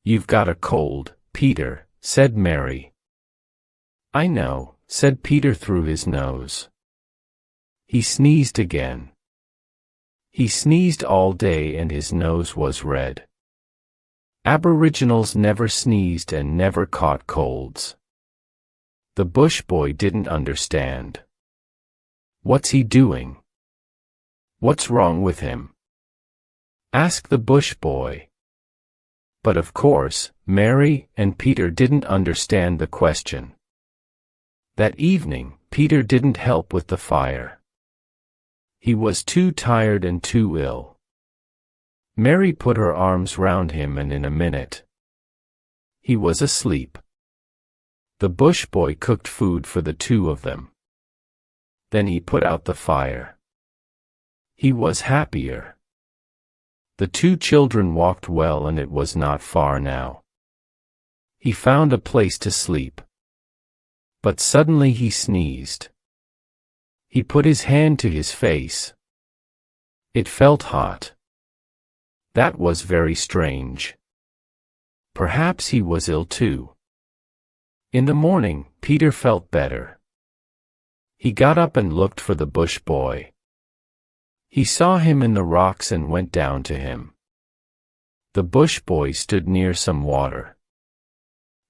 "You've got a cold, Peter," said Mary. "I know," said Peter through his nose. He sneezed again. He sneezed all day and his nose was red. Aboriginals never sneezed and never caught colds. The bush boy didn't understand. "What's he doing? What's wrong with him?" asked the bush boy. But of course, Mary and Peter didn't understand the question. That evening, Peter didn't help with the fire. He was too tired and too ill. Mary put her arms round him and in a minute, he was asleep. The bush boy cooked food for the two of them. Then he put out the fire. He was happier. The two children walked well and it was not far now. He found a place to sleep. But suddenly he sneezed. He put his hand to his face. It felt hot. That was very strange. Perhaps he was ill too. In the morning, Peter felt better. He got up and looked for the bush boy. He saw him in the rocks and went down to him. The bush boy stood near some water.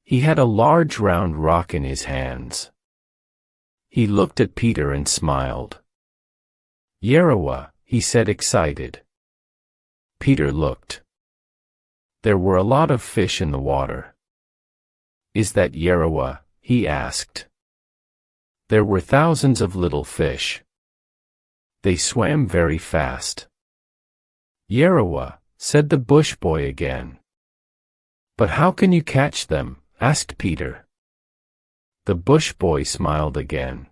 He had a large round rock in his hands. He looked at Peter and smiled. "Yerawa," he said, excited. Peter looked. There were a lot of fish in the water. "Is that Yerawa?" he asked. There were thousands of little fish. They swam very fast. "Yerawa," said the bush boy again. "But how can you catch them?" asked Peter. The bush boy smiled again.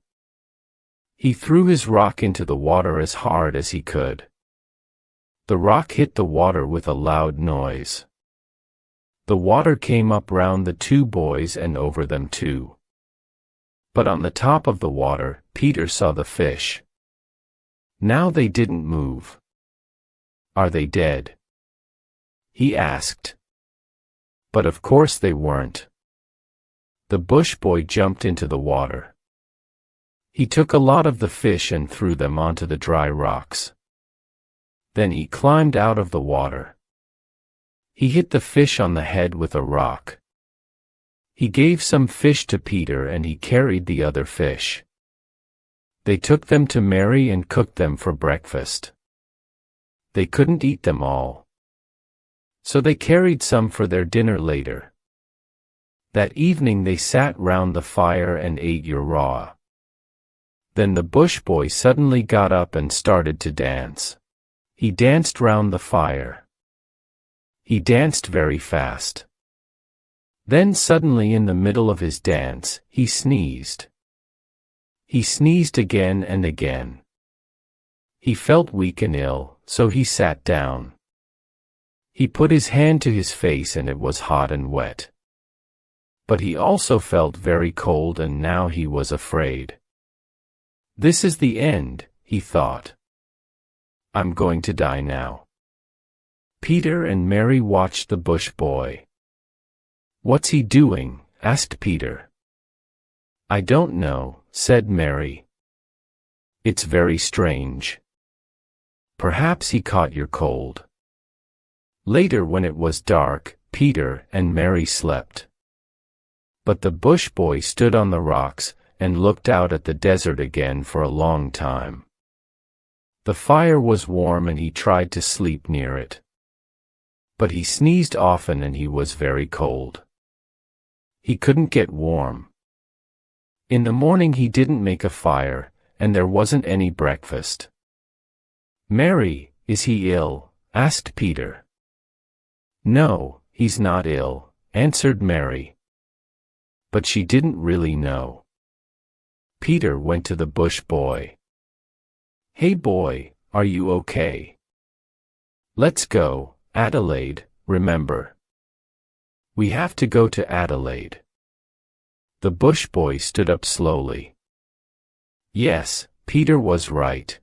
He threw his rock into the water as hard as he could. The rock hit the water with a loud noise. The water came up round the two boys and over them too. But on the top of the water, Peter saw the fish. Now they didn't move. "Are they dead?" he asked. But of course they weren't. The bush boy jumped into the water. He took a lot of the fish and threw them onto the dry rocks. Then he climbed out of the water. He hit the fish on the head with a rock. He gave some fish to Peter and he carried the other fish. They took them to Mary and cooked them for breakfast. They couldn't eat them all. So they carried some for their dinner later. That evening they sat round the fire and ate raw. Then the bush boy suddenly got up and started to dance. He danced round the fire. He danced very fast. Then suddenly in the middle of his dance, he sneezed. He sneezed again and again. He felt weak and ill, so he sat down. He put his hand to his face and it was hot and wet. But he also felt very cold and now he was afraid. "This is the end," he thought. "I'm going to die now." Peter and Mary watched the bush boy. "What's he doing?" asked Peter. "I don't know," said Mary. "It's very strange. Perhaps he caught your cold." Later, when it was dark, Peter and Mary slept. But the bush boy stood on the rocks and looked out at the desert again for a long time. The fire was warm and he tried to sleep near it. But he sneezed often and he was very cold. He couldn't get warm. In the morning he didn't make a fire, and there wasn't any breakfast. "Mary, is he ill?" asked Peter. "No, he's not ill," answered Mary. But she didn't really know. Peter went to the bush boy. "Hey boy, are you okay? Let's go, Adelaide, remember? We have to go to Adelaide." The bush boy stood up slowly. Yes, Peter was right.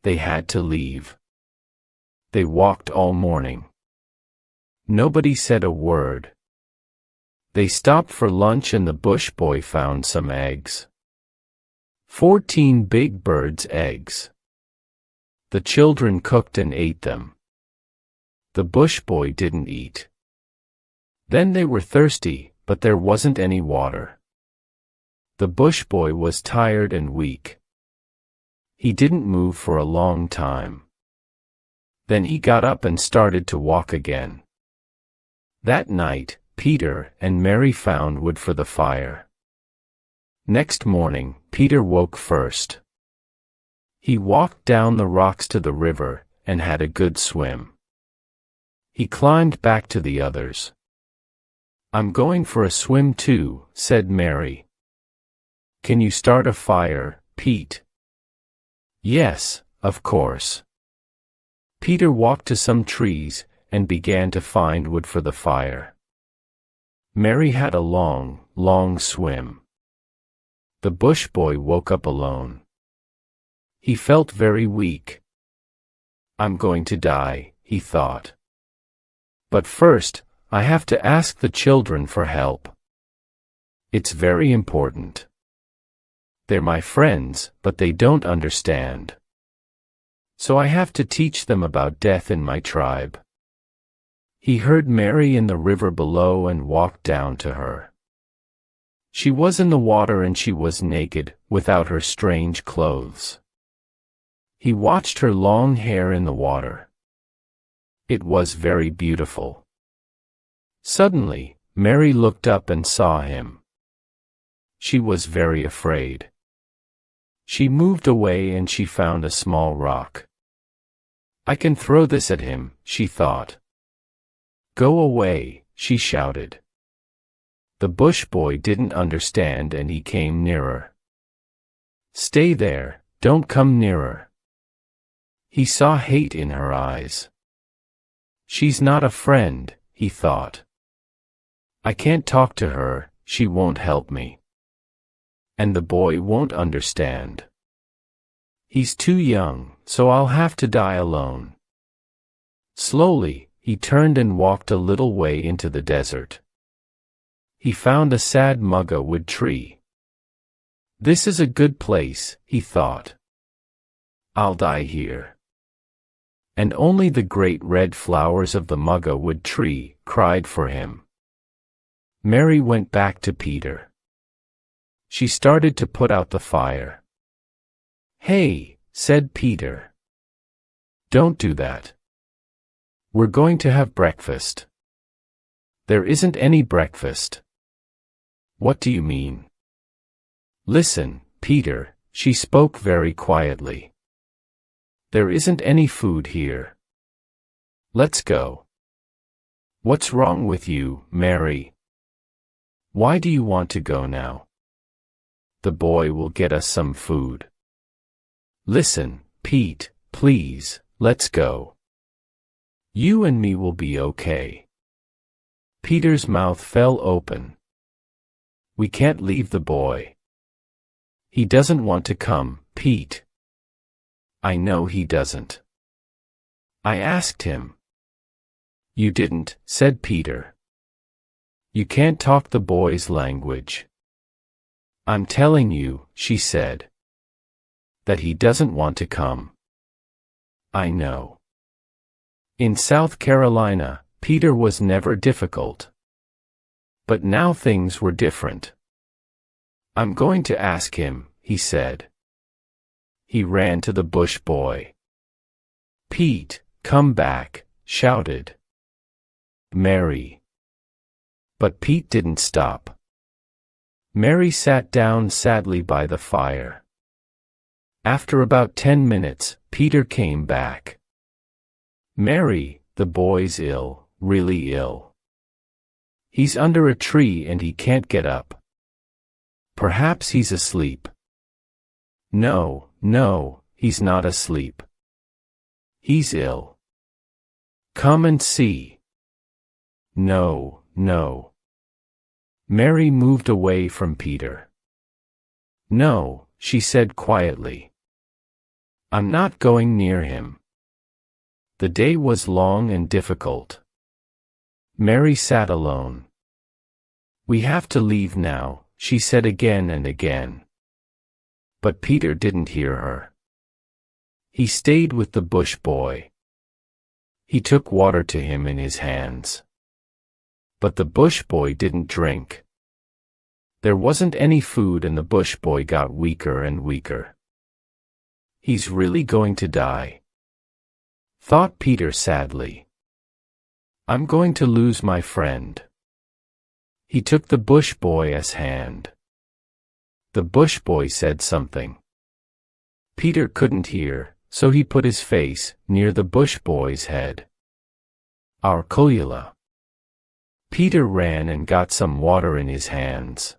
They had to leave. They walked all morning. Nobody said a word. They stopped for lunch and the bush boy found some eggs. 14 big birds' eggs. The children cooked and ate them. The bush boy didn't eat. Then they were thirsty, but there wasn't any water. The bush boy was tired and weak. He didn't move for a long time. Then he got up and started to walk again. That night, Peter and Mary found wood for the fire. Next morning, Peter woke first. He walked down the rocks to the river and had a good swim. He climbed back to the others. "I'm going for a swim too," said Mary. "Can you start a fire, Pete?" "Yes, of course." Peter walked to some trees and began to find wood for the fire. Mary had a long, long swim. The bush boy woke up alone. He felt very weak. "I'm going to die," he thought. "But first, I have to ask the children for help. It's very important." They're my friends, but they don't understand. So I have to teach them about death in my tribe. He heard Mary in the river below and walked down to her. She was in the water and she was naked, without her strange clothes. He watched her long hair in the water. It was very beautiful. Suddenly, Mary looked up and saw him. She was very afraid. She moved away and she found a small rock. I can throw this at him, she thought. Go away, she shouted. The bush boy didn't understand and he came nearer. Stay there, don't come nearer. He saw hate in her eyes. She's not a friend, he thought. I can't talk to her, she won't help me. And the boy won't understand. He's too young, so I'll have to die alone. Slowly, he turned and walked a little way into the desert. He found a sad mugga wood tree. This is a good place, he thought. I'll die here. And only the great red flowers of the mugga wood tree cried for him. Mary went back to Peter. She started to put out the fire. Hey, said Peter. Don't do that. We're going to have breakfast. There isn't any breakfast. What do you mean? Listen, Peter, she spoke very quietly. There isn't any food here. Let's go. What's wrong with you, Mary? Why do you want to go now? The boy will get us some food. Listen, Pete, please, let's go. You and me will be okay. Peter's mouth fell open. We can't leave the boy. He doesn't want to come, Pete. I know he doesn't. I asked him. You didn't, said Peter. You can't talk the boy's language. I'm telling you, she said. That he doesn't want to come. I know. In South Carolina, Peter was never difficult. But now things were different. I'm going to ask him, he said. He ran to the bush boy. Pete, come back, shouted Mary. But Pete didn't stop. Mary sat down sadly by the fire. After about 10 minutes, Peter came back. Mary, the boy's ill, really ill. He's under a tree and he can't get up. Perhaps he's asleep. No, he's not asleep. He's ill. Come and see. No. Mary moved away from Peter. No, she said quietly. I'm not going near him. The day was long and difficult. Mary sat alone. We have to leave now, she said again and again. But Peter didn't hear her. He stayed with the bush boy. He took water to him in his hands. But the bush boy didn't drink. There wasn't any food and the bush boy got weaker and weaker. He's really going to die, thought Peter sadly. I'm going to lose my friend. He took the bush boy's hand. The bush boy said something. Peter couldn't hear, so he put his face near the bush boy's head. Our Kulila. Peter ran and got some water in his hands.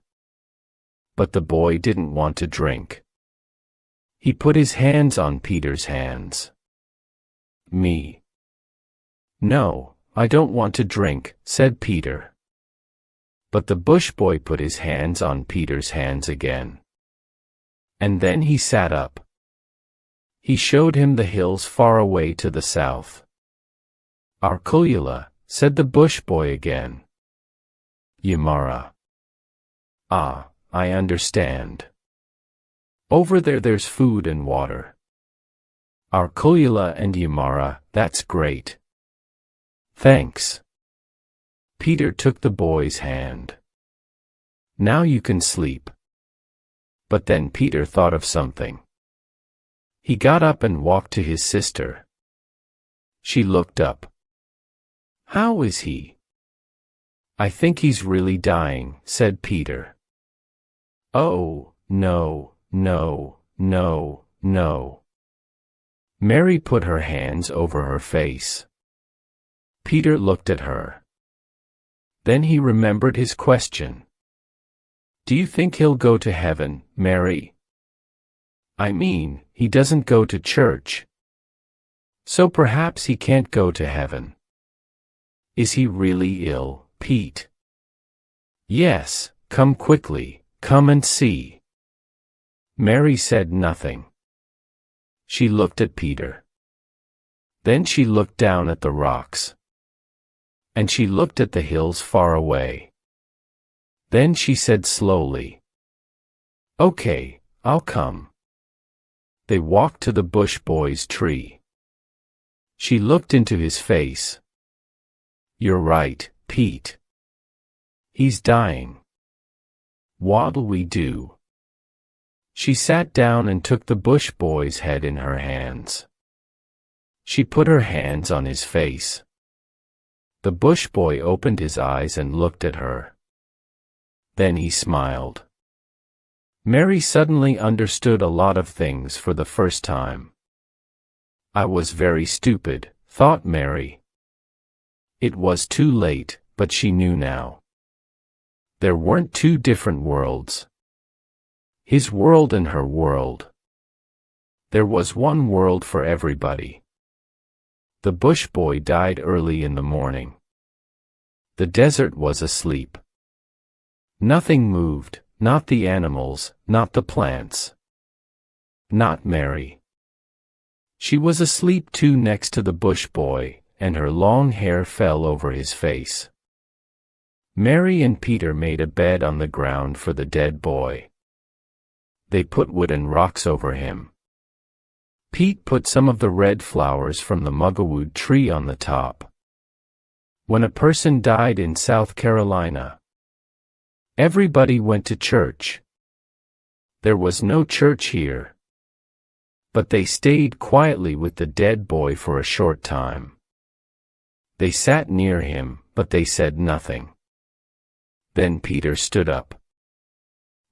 But the boy didn't want to drink. He put his hands on Peter's hands. Me. No, I don't want to drink, said Peter. But the bush boy put his hands on Peter's hands again. And then he sat up. He showed him the hills far away to the south. Our Kulila, said the bush boy again. Yamara. Ah, I understand. Over there's food and water. Our Kulila and Yamara, that's great. Thanks. Peter took the boy's hand. Now you can sleep. But then Peter thought of something. He got up and walked to his sister. She looked up. How is he? I think he's really dying, said Peter. Oh, no, no, no, no. Mary put her hands over her face. Peter looked at her. Then he remembered his question. Do you think he'll go to heaven, Mary? I mean, he doesn't go to church. So perhaps he can't go to heaven. Is he really ill, Pete? Yes, come quickly, come and see. Mary said nothing. She looked at Peter. Then she looked down at the rocks. And she looked at the hills far away. Then she said slowly, Okay, I'll come. They walked to the bush boy's tree. She looked into his face. You're right, Pete. He's dying. What'll we do? She sat down and took the bush boy's head in her hands. She put her hands on his face. The bush boy opened his eyes and looked at her. Then he smiled. Mary suddenly understood a lot of things for the first time. I was very stupid, thought Mary. It was too late, but she knew now. There weren't two different worlds. His world and her world. There was one world for everybody. The bush boy died early in the morning. The desert was asleep. Nothing moved, not the animals, not the plants. Not Mary. She was asleep too next to the bush boy, and her long hair fell over his face. Mary and Peter made a bed on the ground for the dead boy. They put wood and rocks over him. Pete put some of the red flowers from the muggawood tree on the top. When a person died in South Carolina, everybody went to church. There was no church here. But they stayed quietly with the dead boy for a short time. They sat near him, but they said nothing. Then Peter stood up.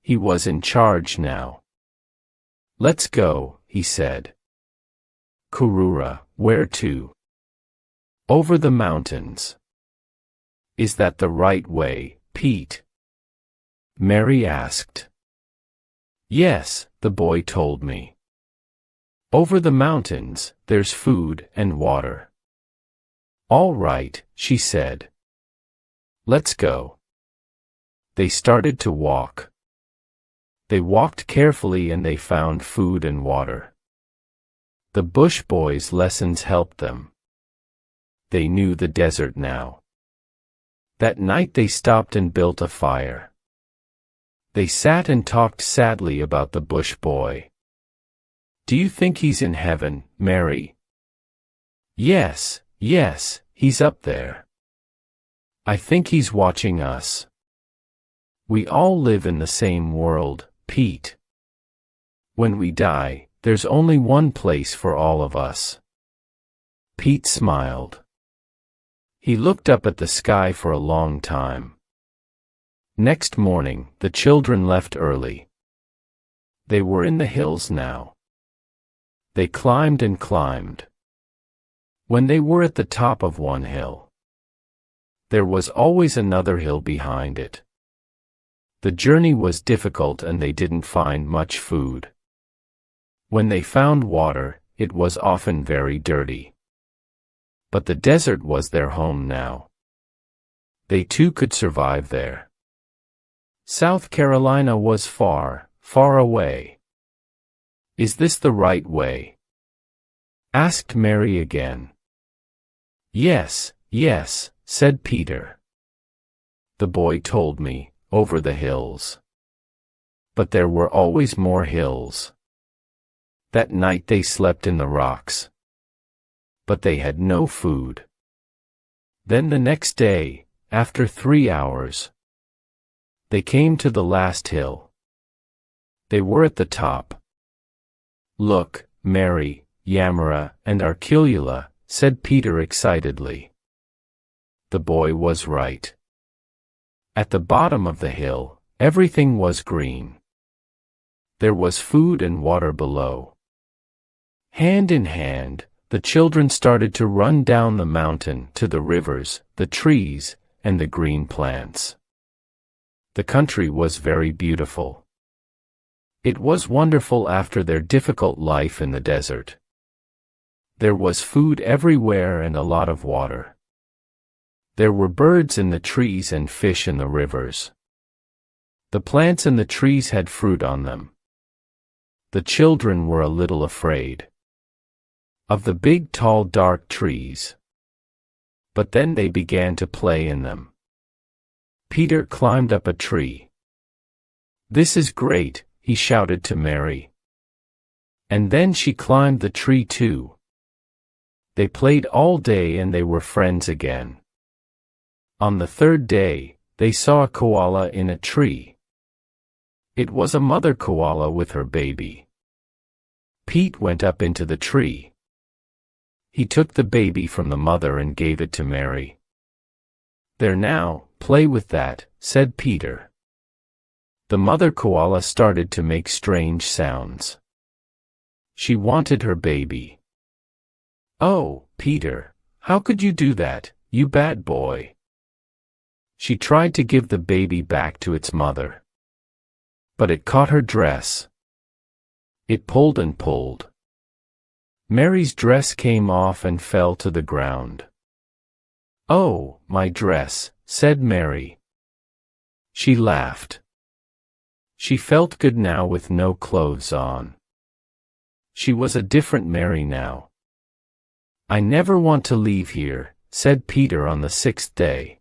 He was in charge now. Let's go, he said. Kurura, where to? Over the mountains. Is that the right way, Pete? Mary asked. Yes, the boy told me. Over the mountains, there's food and water. All right, she said. Let's go. They started to walk. They walked carefully and they found food and water. The bush boys' lessons helped them. They knew the desert now. That night they stopped and built a fire. They sat and talked sadly about the bush boy. Do you think he's in heaven, Mary? Yes, yes, he's up there. I think he's watching us. We all live in the same world, Pete. When we die, there's only one place for all of us. Pete smiled. He looked up at the sky for a long time. Next morning, the children left early. They were in the hills now. They climbed and climbed. When they were at the top of one hill, there was always another hill behind it. The journey was difficult and they didn't find much food. When they found water, it was often very dirty. But the desert was their home now. They too could survive there. South Carolina was far, far away. Is this the right way? Asked Mary again. Yes, yes, said Peter. The boy told me, over the hills. But there were always more hills. That night they slept in the rocks. But they had no food. Then the next day, after 3 hours, they came to the last hill. They were at the top. "Look, Mary, Yamara, and Arculula," said Peter excitedly. The boy was right. At the bottom of the hill, everything was green. There was food and water below. Hand in hand, the children started to run down the mountain to the rivers, the trees, and the green plants. The country was very beautiful. It was wonderful after their difficult life in the desert. There was food everywhere and a lot of water. There were birds in the trees and fish in the rivers. The plants and the trees had fruit on them. The children were a little afraid of the big, tall, dark trees. But then they began to play in them. Peter climbed up a tree. "This is great," he shouted to Mary. And then she climbed the tree too. They played all day and they were friends again. On the third day, they saw a koala in a tree. It was a mother koala with her baby. Pete went up into the tree. He took the baby from the mother and gave it to Mary. "There now, play with that," said Peter. The mother koala started to make strange sounds. She wanted her baby. "Oh, Peter, how could you do that, you bad boy?" She tried to give the baby back to its mother. But it caught her dress. It pulled and pulled. Mary's dress came off and fell to the ground. "Oh, my dress," said Mary. She laughed. She felt good now with no clothes on. She was a different Mary now. "I never want to leave here," said Peter on the 6th day.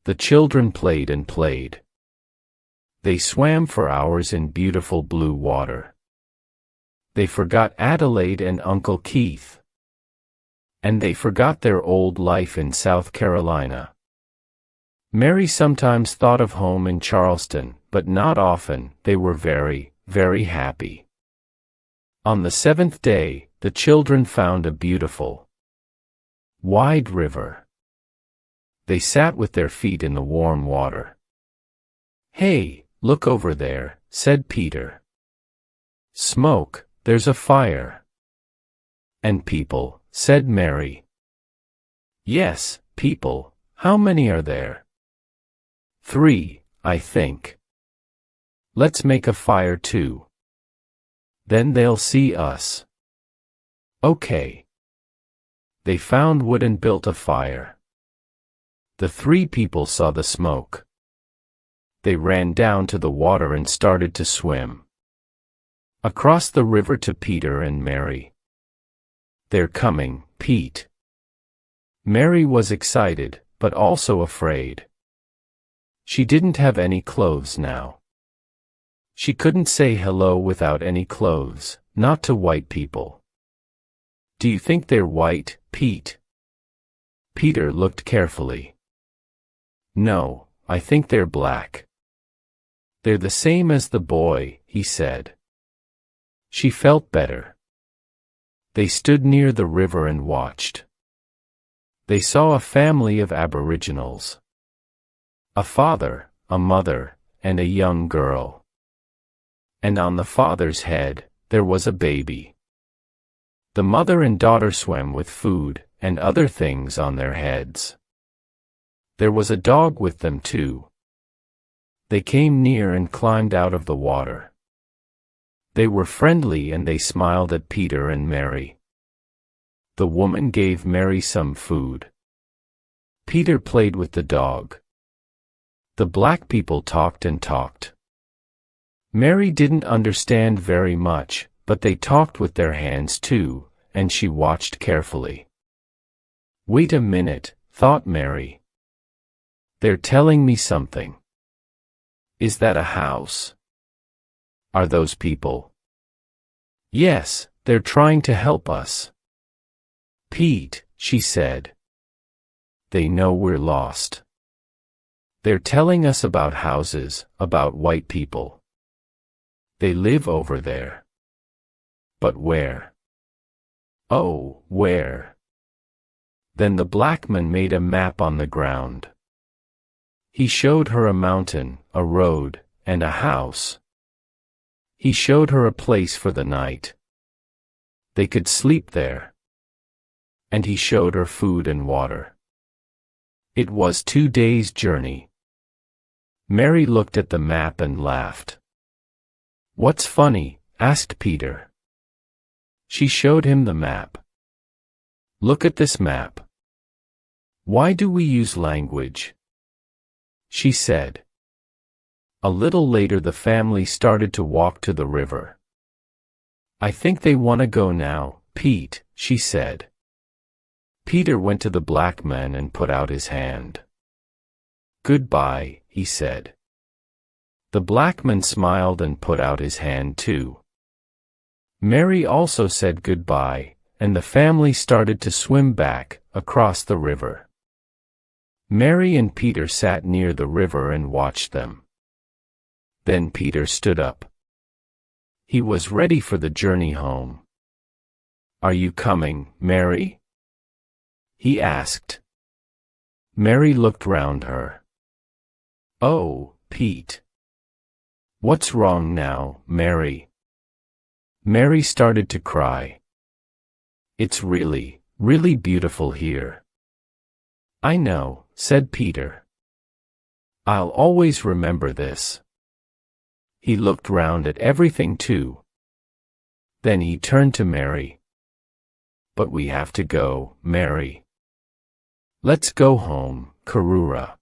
The children played and played. They swam for hours in beautiful blue water. They forgot Adelaide and Uncle Keith. And they forgot their old life in South Carolina. Mary sometimes thought of home in Charleston, but not often. They were very, very happy. On the 7th day, the children found a beautiful, wide river. They sat with their feet in the warm water. "Hey, look over there," said Peter. "Smoke, there's a fire." "And people," said Mary. "Yes, people. How many are there?" "3, I think." "Let's make a fire too. Then they'll see us." "Okay." They found wood and built a fire. The 3 people saw the smoke. They ran down to the water and started to swim across the river to Peter and Mary. "They're coming, Pete." Mary was excited, but also afraid. She didn't have any clothes now. She couldn't say hello without any clothes, not to white people. "Do you think they're white, Pete?" Peter looked carefully. "No, I think they're black." "They're the same as the boy," he said. She felt better. They stood near the river and watched. They saw a family of Aboriginals. A father, a mother, and a young girl. And on the father's head, there was a baby. The mother and daughter swam with food and other things on their heads. There was a dog with them too. They came near and climbed out of the water. They were friendly and they smiled at Peter and Mary. The woman gave Mary some food. Peter played with the dog. The black people talked and talked. Mary didn't understand very much, but they talked with their hands too, and she watched carefully. "Wait a minute," thought Mary. "They're telling me something. Is that a house?" Are those people? Yes, they're trying to help us. Pete, she said. They know we're lost. They're telling us about houses, about white people. They live over there. But where? Oh, where? Then the black man made a map on the ground. He showed her a mountain, a road, and a house. He showed her a place for the night. They could sleep there. And he showed her food and water. It was 2 days' journey. Mary looked at the map and laughed. What's funny? Asked Peter. She showed him the map. Look at this map. Why do we use language? She said. A little later the family started to walk to the river. I think they want to go now, Pete, she said. Peter went to the black man and put out his hand. Goodbye, he said. The black man smiled and put out his hand too. Mary also said goodbye, and the family started to swim back, across the river. Mary and Peter sat near the river and watched them. Then Peter stood up. He was ready for the journey home. Are you coming, Mary? He asked. Mary looked round her. Oh, Pete. What's wrong now, Mary? Mary started to cry. It's really, really beautiful here. I know, said Peter. I'll always remember this. He looked round at everything too. Then he turned to Mary. But we have to go, Mary. Let's go home, Karura.